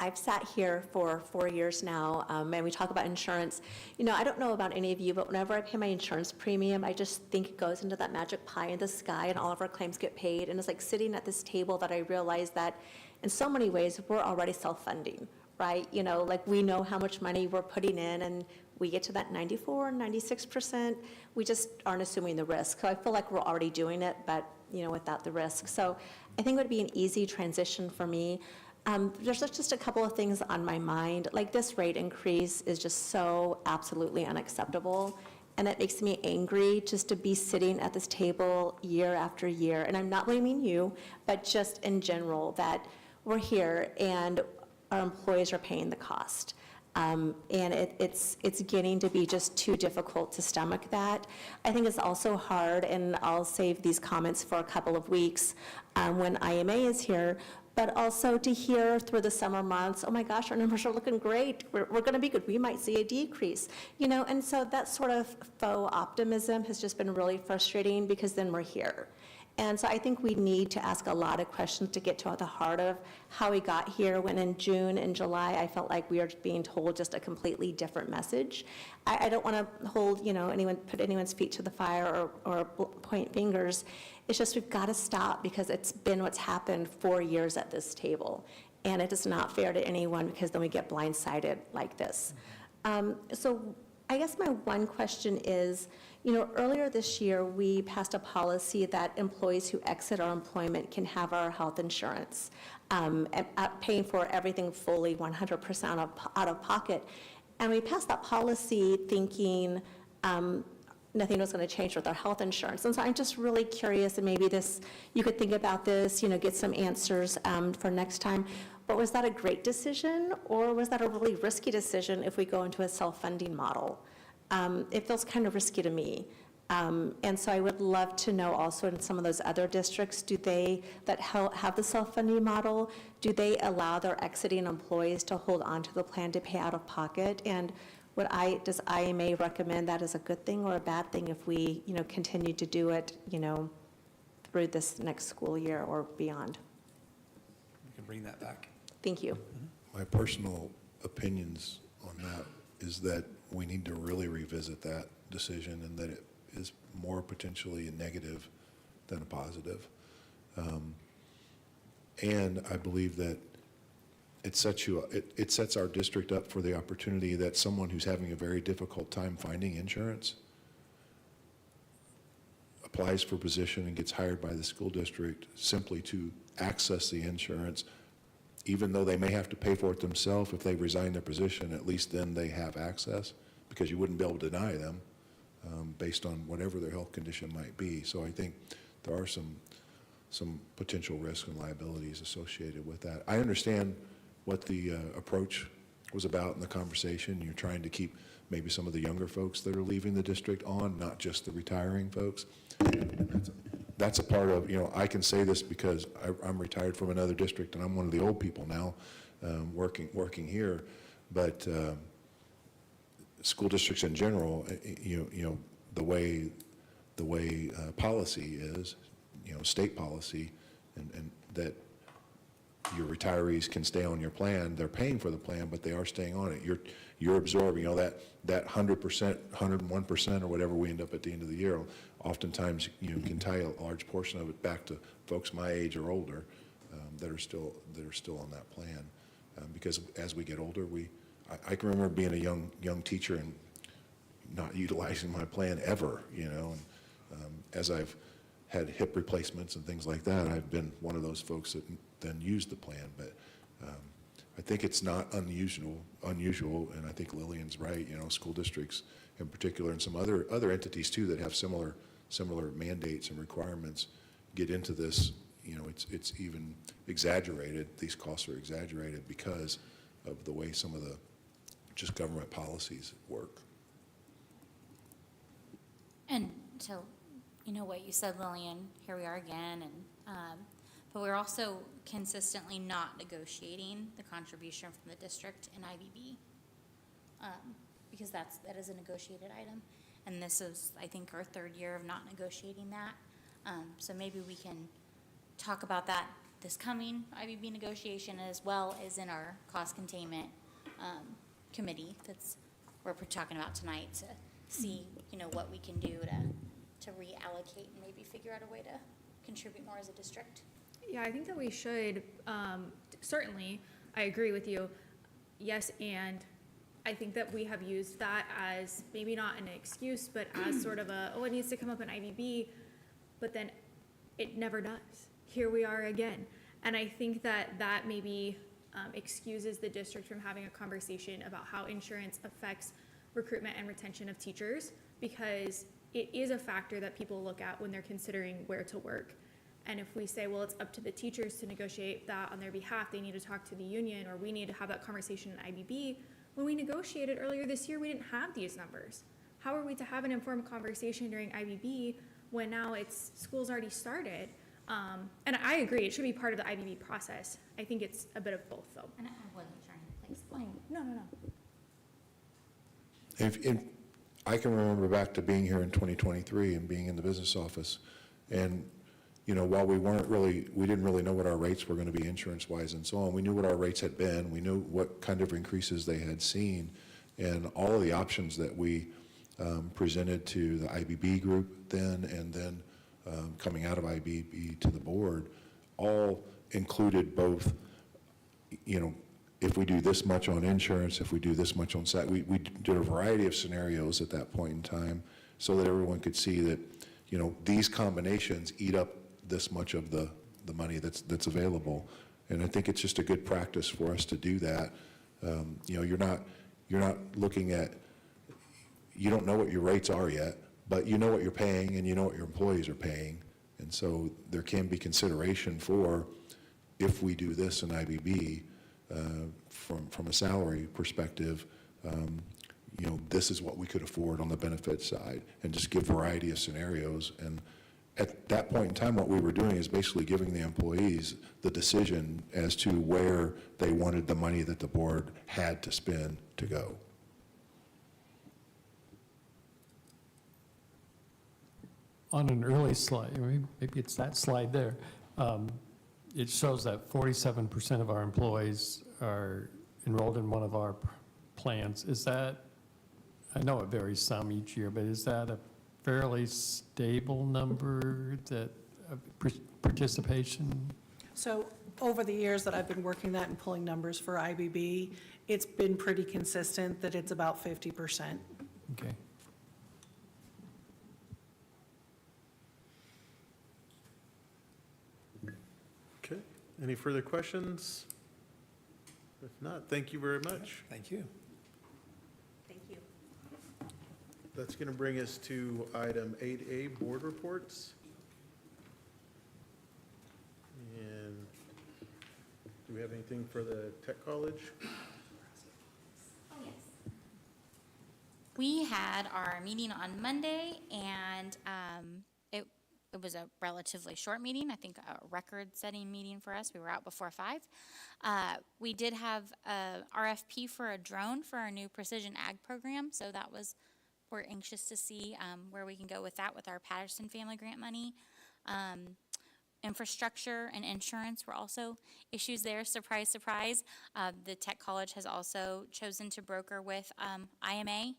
I've sat here for 4 years now, and we talk about insurance. I don't know about any of you, but whenever I pay my insurance premium, I just think it goes into that magic pie in the sky and all of our claims get paid. And it's like sitting at this table that I realize that in so many ways, we're already self-funding, right? Like we know how much money we're putting in and we get to that 94, 96%. We just aren't assuming the risk. So I feel like we're already doing it, but, without the risk. So I think it would be an easy transition for me. There's just a couple of things on my mind. Like this rate increase is just so absolutely unacceptable. And it makes me angry just to be sitting at this table year after year. And I'm not blaming you, but just in general that we're here and our employees are paying the cost. And it's getting to be just too difficult to stomach that. I think it's also hard, and I'll save these comments for a couple of weeks when IMA is here, but also to hear through the summer months, oh my gosh, our numbers are looking great, we're going to be good, we might see a decrease, and so that sort of faux optimism has just been really frustrating because then we're here. And so I think we need to ask a lot of questions to get to the heart of how we got here, when in June and July, I felt like we were being told just a completely different message. I don't want to hold, put anyone's feet to the fire or point fingers. It's just we've got to stop because it's been what's happened 4 years at this table. and it is not fair to anyone because then we get blindsided like this. So I guess my one question is, earlier this year, we passed a policy that employees who exit our employment can have our health insurance, and paying for everything fully 100% out of pocket. And we passed that policy thinking nothing was going to change with our health insurance. And so I'm just really curious, and maybe you could think about this, get some answers for next time. But was that a great decision, or was that a really risky decision if we go into a self-funding model? It feels kind of risky to me. And so I would love to know also in some of those other districts, that have the self-funding model, do they allow their exiting employees to hold on to the plan to pay out of pocket? And does IMA recommend that as a good thing or a bad thing if we, continue to do it, through this next school year or beyond? We can bring that back. Thank you. My personal opinions on that is that we need to really revisit that decision, and that it is more potentially a negative than a positive. And I believe that it sets our district up for the opportunity that someone who's having a very difficult time finding insurance applies for a position and gets hired by the school district simply to access the insurance. Even though they may have to pay for it themselves, if they resign their position, at least then they have access, because you wouldn't be able to deny them based on whatever their health condition might be. So I think there are some potential risks and liabilities associated with that. I understand what the approach was about in the conversation. You're trying to keep maybe some of the younger folks that are leaving the district on, not just the retiring folks. That's a part of, I can say this because I'm retired from another district and I'm one of the old people now working here. But school districts in general, the way policy is, state policy, and that your retirees can stay on your plan. They're paying for the plan, but they are staying on it. You're absorbing, that 100%, 101% or whatever we end up at the end of the year. Oftentimes, you can tie a large portion of it back to folks my age or older that are still on that plan. Because as we get older, I can remember being a young teacher and not utilizing my plan ever, And as I've had hip replacements and things like that, I've been one of those folks that then used the plan. But I think it's not unusual, and I think Lillian's right. School districts in particular, and some other entities too that have similar mandates and requirements get into this. It's even exaggerated. These costs are exaggerated because of the way some of the just government policies work. And so, what you said, Lillian, here we are again, and but we're also consistently not negotiating the contribution from the district in IBB, because that is a negotiated item, and this is, I think, our third year of not negotiating that. So maybe we can talk about that this coming IBB negotiation, as well as in our cost containment committee we're talking about tonight, to see what we can do to reallocate and maybe figure out a way to contribute more as a district. Yeah, I think that we should, certainly, I agree with you. Yes, and I think that we have used that as maybe not an excuse, but as sort of it needs to come up in IBB, but then it never does. Here we are again. And I think that maybe excuses the district from having a conversation about how insurance affects recruitment and retention of teachers, because it is a factor that people look at when they're considering where to work. And if we say, well, it's up to the teachers to negotiate that on their behalf, they need to talk to the union, or we need to have that conversation in IBB. When we negotiated earlier this year, we didn't have these numbers. How are we to have an informed conversation during IBB when now school's already started? And I agree, it should be part of the IBB process. I think it's a bit of both, though. And I wasn't trying to place blame. No. If I can remember back to being here in 2023 and being in the business office, and while we didn't really know what our rates were going to be insurance-wise and so on. We knew what our rates had been. We knew what kind of increases they had seen, and all of the options that we presented to the IBB group then, and then coming out of IBB to the board, all included both you know, if we do this much on insurance, if we do this much on site, we did a variety of scenarios at that point in time so that everyone could see that, you know, these combinations eat up this much of the money that's available. And I think it's just a good practice for us to do that. You know, you're not looking at, you don't know what your rates are yet, but you know what you're paying and you know what your employees are paying. And so there can be consideration for, if we do this in IBB, from a salary perspective, you know, this is what we could afford on the benefit side, and just give variety of scenarios. And at that point in time, what we were doing is basically giving the employees the decision as to where they wanted the money that the board had to spend to go. On an early slide, maybe it's that slide there, it shows that 47% of our employees are enrolled in one of our plans. Is that, I know it varies some each year, but is that a fairly stable number that participation? So over the years that I've been working that and pulling numbers for IBB, it's been pretty consistent that it's about 50%. Okay. Okay, any further questions? If not, thank you very much. Thank you. Thank you. That's going to bring us to item 8A, board reports. And do we have anything for the Tech College? Oh, yes. We had our meeting on Monday, and it was a relatively short meeting, I think a record-setting meeting for us. We were out before 5. We did have a RFP for a drone for our new precision ag program, so we're anxious to see where we can go with that with our Patterson Family Grant money. Infrastructure and insurance were also issues there, surprise, surprise. The Tech College has also chosen to broker with IMA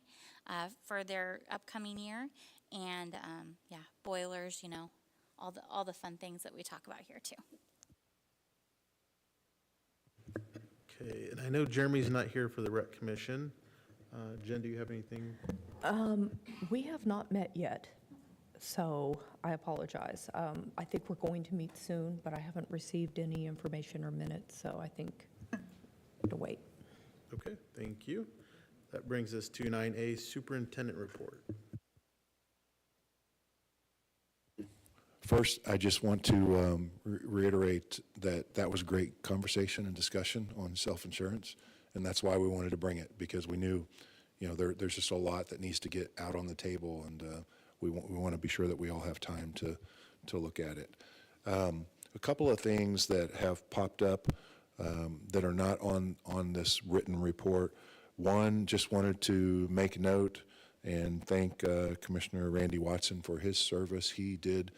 for their upcoming year. And yeah, boilers, you know, all the fun things that we talk about here too. Okay, and I know Jeremy's not here for the Rec Commission. Jen, do you have anything? We have not met yet, so I apologize. I think we're going to meet soon, but I haven't received any information or minutes, so I think to wait. Okay, thank you. That brings us to 9A, superintendent report. First, I just want to reiterate that that was a great conversation and discussion on self-insurance, and that's why we wanted to bring it, because we knew, you know, there's just a lot that needs to get out on the table, and we want to be sure that we all have time to look at it. A couple of things that have popped up that are not on this written report. One, just wanted to make note and thank Commissioner Randy Watson for his service. He did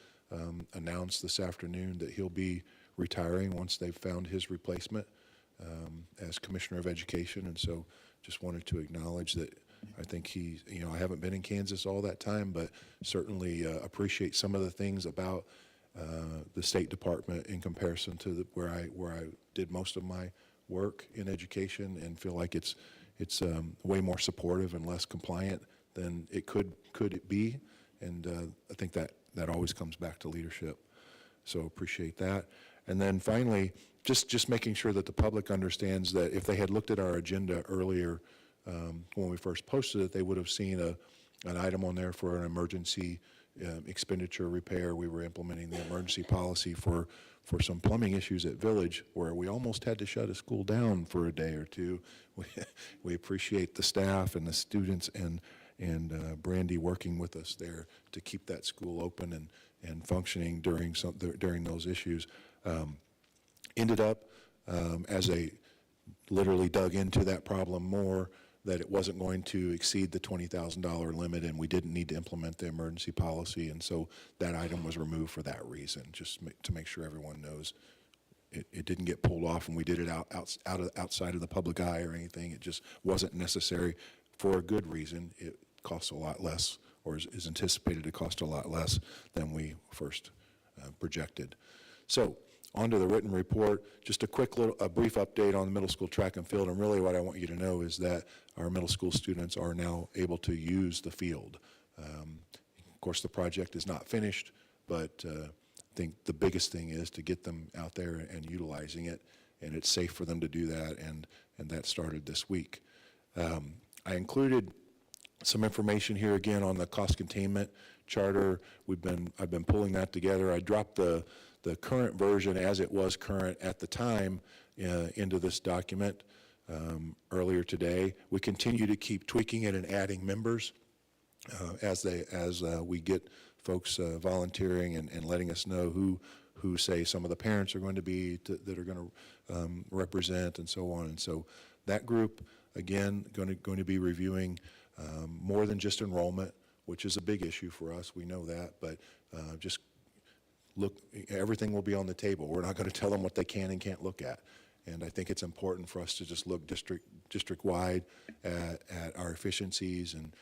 announce this afternoon that he'll be retiring once they've found his replacement as Commissioner of Education, and so just wanted to acknowledge that. I think he, you know, I haven't been in Kansas all that time, but certainly appreciate some of the things about the State Department in comparison to where I did most of my work in education, and feel like it's way more supportive and less compliant than it could it be, and I think that always comes back to leadership. So appreciate that. And then finally, just making sure that the public understands that if they had looked at our agenda earlier when we first posted it, they would have seen an item on there for an emergency expenditure repair. We were implementing the emergency policy for some plumbing issues at Village, where we almost had to shut a school down for a day or two. We appreciate the staff and the students and Brandy working with us there to keep that school open and functioning during those issues. Ended up, as I literally dug into that problem more, that it wasn't going to exceed the $20,000 limit, and we didn't need to implement the emergency policy, and so that item was removed for that reason, just to make sure everyone knows. It didn't get pulled off, and we did it outside of the public eye or anything. It just wasn't necessary for a good reason. It costs a lot less, or is anticipated to cost a lot less than we first projected. So onto the written report, just a brief update on the middle school track and field, and really what I want you to know is that our middle school students are now able to use the field. Of course, the project is not finished, but I think the biggest thing is to get them out there and utilizing it, and it's safe for them to do that, and that started this week. I included some information here again on the cost containment charter. I've been pulling that together. I dropped the current version as it was current at the time into this document earlier today. We continue to keep tweaking it and adding members as we get folks volunteering and letting us know who say some of the parents are going to be that are going to represent and so on. And so that group, again, going to be reviewing more than just enrollment, which is a big issue for us. We know that, but just look, everything will be on the table. We're not going to tell them what they can and can't look at. And I think it's important for us to just look district-wide at our efficiencies and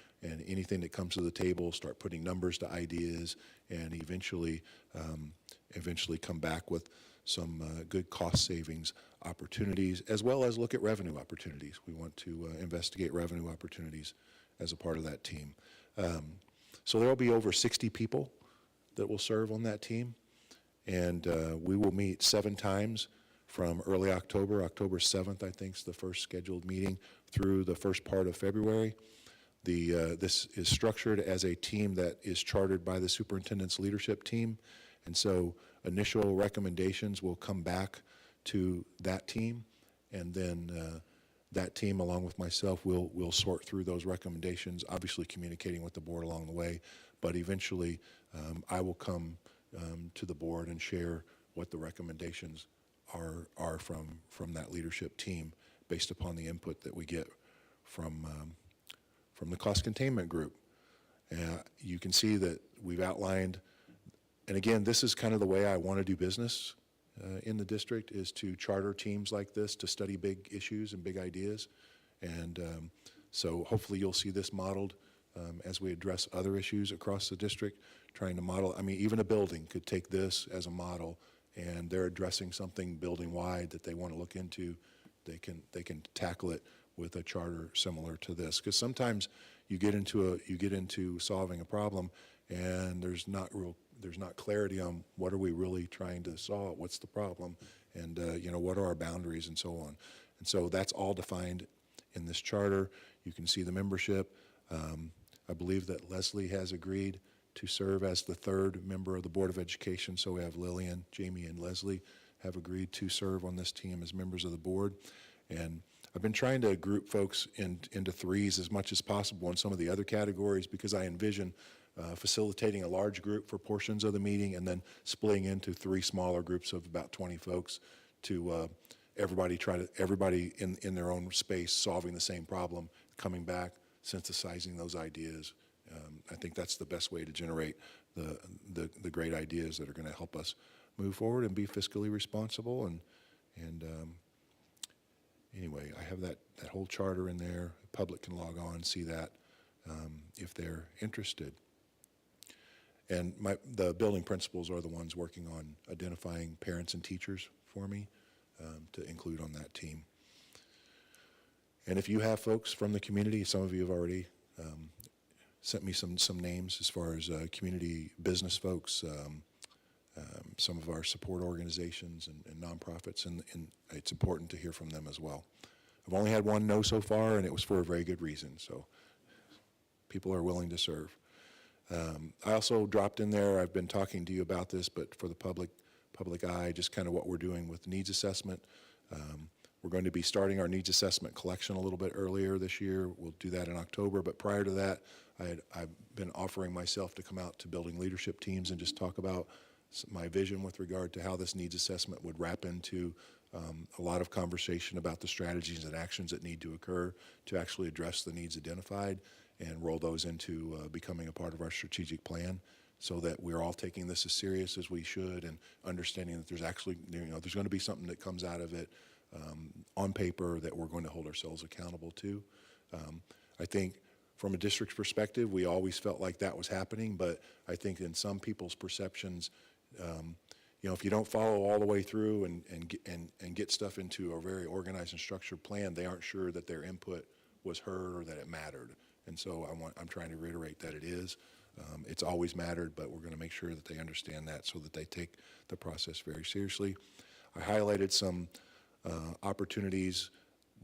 anything that comes to the table, start putting numbers to ideas, and eventually come back with some good cost savings opportunities, as well as look at revenue opportunities. We want to investigate revenue opportunities as a part of that team. So there will be over 60 people that will serve on that team, and we will meet 7 times from early October. October 7th, I think, is the first scheduled meeting through the first part of February. This is structured as a team that is chartered by the superintendent's leadership team, and so initial recommendations will come back to that team, and then that team, along with myself, will sort through those recommendations, obviously communicating with the board along the way, but eventually I will come to the board and share what the recommendations are from that leadership team based upon the input that we get from the cost containment group. You can see that we've outlined, and again, this is kind of the way I want to do business in the district, is to charter teams like this to study big issues and big ideas. And so hopefully you'll see this modeled as we address other issues across the district, trying to model, I mean, even a building could take this as a model, and they're addressing something building-wide that they want to look into, they can tackle it with a charter similar to this. Because sometimes you get into solving a problem, and there's not clarity on what are we really trying to solve, what's the problem, and what are our boundaries and so on. And so that's all defined in this charter. You can see the membership. I believe that Leslie has agreed to serve as the 3rd member of the Board of Education. So we have Lillian, Jamie, and Leslie have agreed to serve on this team as members of the board. And I've been trying to group folks into 3s as much as possible in some of the other categories, because I envision facilitating a large group for portions of the meeting and then splitting into 3 smaller groups of about 20 folks to everybody in their own space solving the same problem, coming back, synthesizing those ideas. I think that's the best way to generate the great ideas that are going to help us move forward and be fiscally responsible. And anyway, I have that whole charter in there. The public can log on and see that if they're interested. And the building principals are the ones working on identifying parents and teachers for me to include on that team. And if you have folks from the community, some of you have already sent me some names as far as community business folks, some of our support organizations and nonprofits, and it's important to hear from them as well. I've only had one no so far, and it was for a very good reason, so people are willing to serve. I also dropped in there, I've been talking to you about this, but for the public eye, just kind of what we're doing with needs assessment. We're going to be starting our needs assessment collection a little bit earlier this year. We'll do that in October, but prior to that, I've been offering myself to come out to building leadership teams and just talk about my vision with regard to how this needs assessment would wrap into a lot of conversation about the strategies and actions that need to occur to actually address the needs identified and roll those into becoming a part of our strategic plan, so that we're all taking this as serious as we should and understanding that there's actually, there's going to be something that comes out of it on paper that we're going to hold ourselves accountable to. I think from a district's perspective, we always felt like that was happening, but I think in some people's perceptions, you know, if you don't follow all the way through and get stuff into a very organized and structured plan, they aren't sure that their input was heard or that it mattered. And so I'm trying to reiterate that it is. It's always mattered, but we're going to make sure that they understand that so that they take the process very seriously. I highlighted some opportunities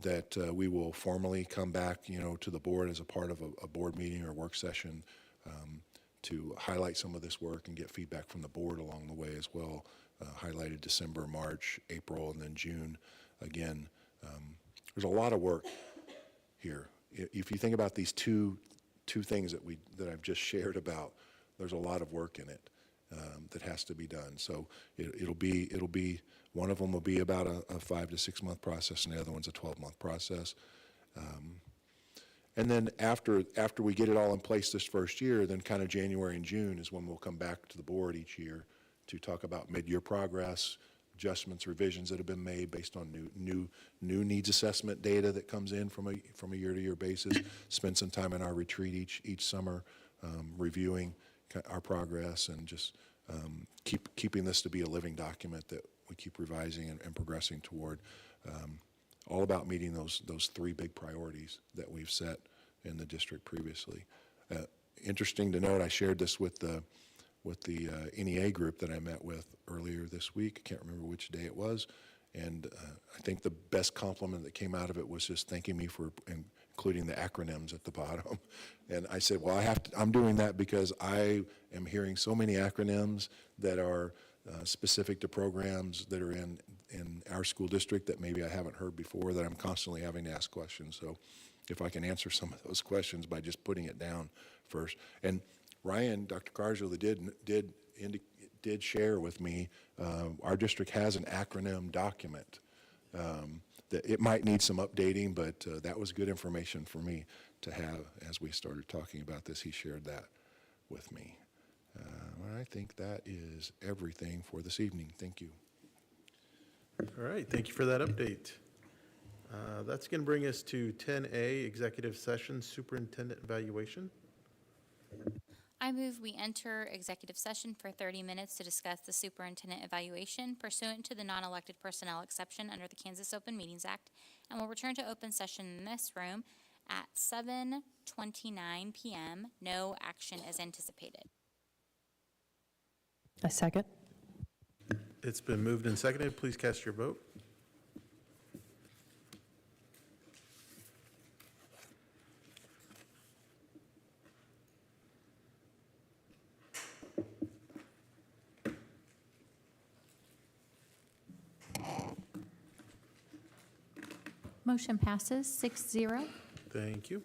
that we will formally come back, you know, to the board as a part of a board meeting or work session to highlight some of this work and get feedback from the board along the way as well. Highlighted December, March, April, and then June. Again, there's a lot of work here. If you think about these two things that I've just shared about, there's a lot of work in it that has to be done. So it'll be one of them will be about a 5 to 6 month process, and the other one's a 12-month process. And then after we get it all in place this first year, then kind of January and June is when we'll come back to the board each year to talk about mid-year progress, adjustments, revisions that have been made based on new needs assessment data that comes in from a year-to-year basis. Spend some time in our retreat each summer reviewing our progress and just keeping this to be a living document that we keep revising and progressing toward. All about meeting those 3 big priorities that we've set in the district previously. Interesting to note, I shared this with the NEA group that I met with earlier this week. I can't remember which day it was, and I think the best compliment that came out of it was just thanking me for including the acronyms at the bottom. And I said, well, I'm doing that because I am hearing so many acronyms that are specific to programs that are in our school district that maybe I haven't heard before, that I'm constantly having to ask questions. So if I can answer some of those questions by just putting it down first. And Ryan, Dr. Cargill, did share with me, our district has an acronym document that it might need some updating, but that was good information for me to have as we started talking about this. He shared that with me. I think that is everything for this evening. Thank you. All right, thank you for that update. That's going to bring us to 10A, Executive Session, Superintendent Evaluation. I move we enter executive session for 30 minutes to discuss the superintendent evaluation pursuant to the non-elected personnel exception under the Kansas Open Meetings Act, and will return to open session in this room at 7:29 p.m. No action is anticipated. A second. It's been moved and seconded. Please cast your vote. Motion passes 6-0. Thank you.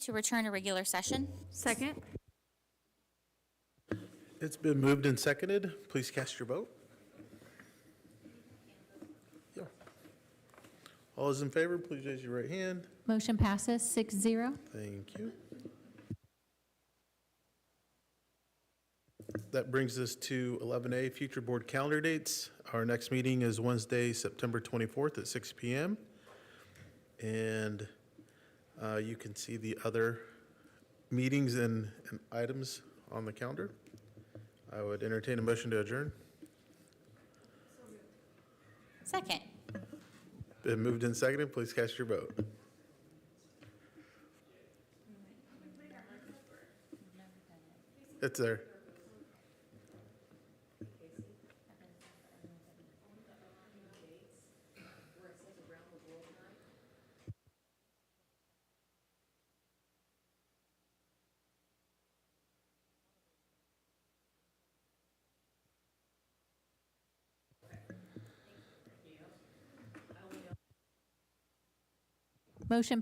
to return to regular session. Second? It's been moved and seconded. Please cast your vote. Yeah. All those in favor, please raise your right hand. Motion passes 6-0. Thank you. That brings us to 11A, future board calendar dates. Our next meeting is Wednesday, September 24th at 6 PM. And you can see the other meetings and items on the calendar. I would entertain a motion to adjourn. Second. Been moved and seconded. Please cast your vote. It's there. Motion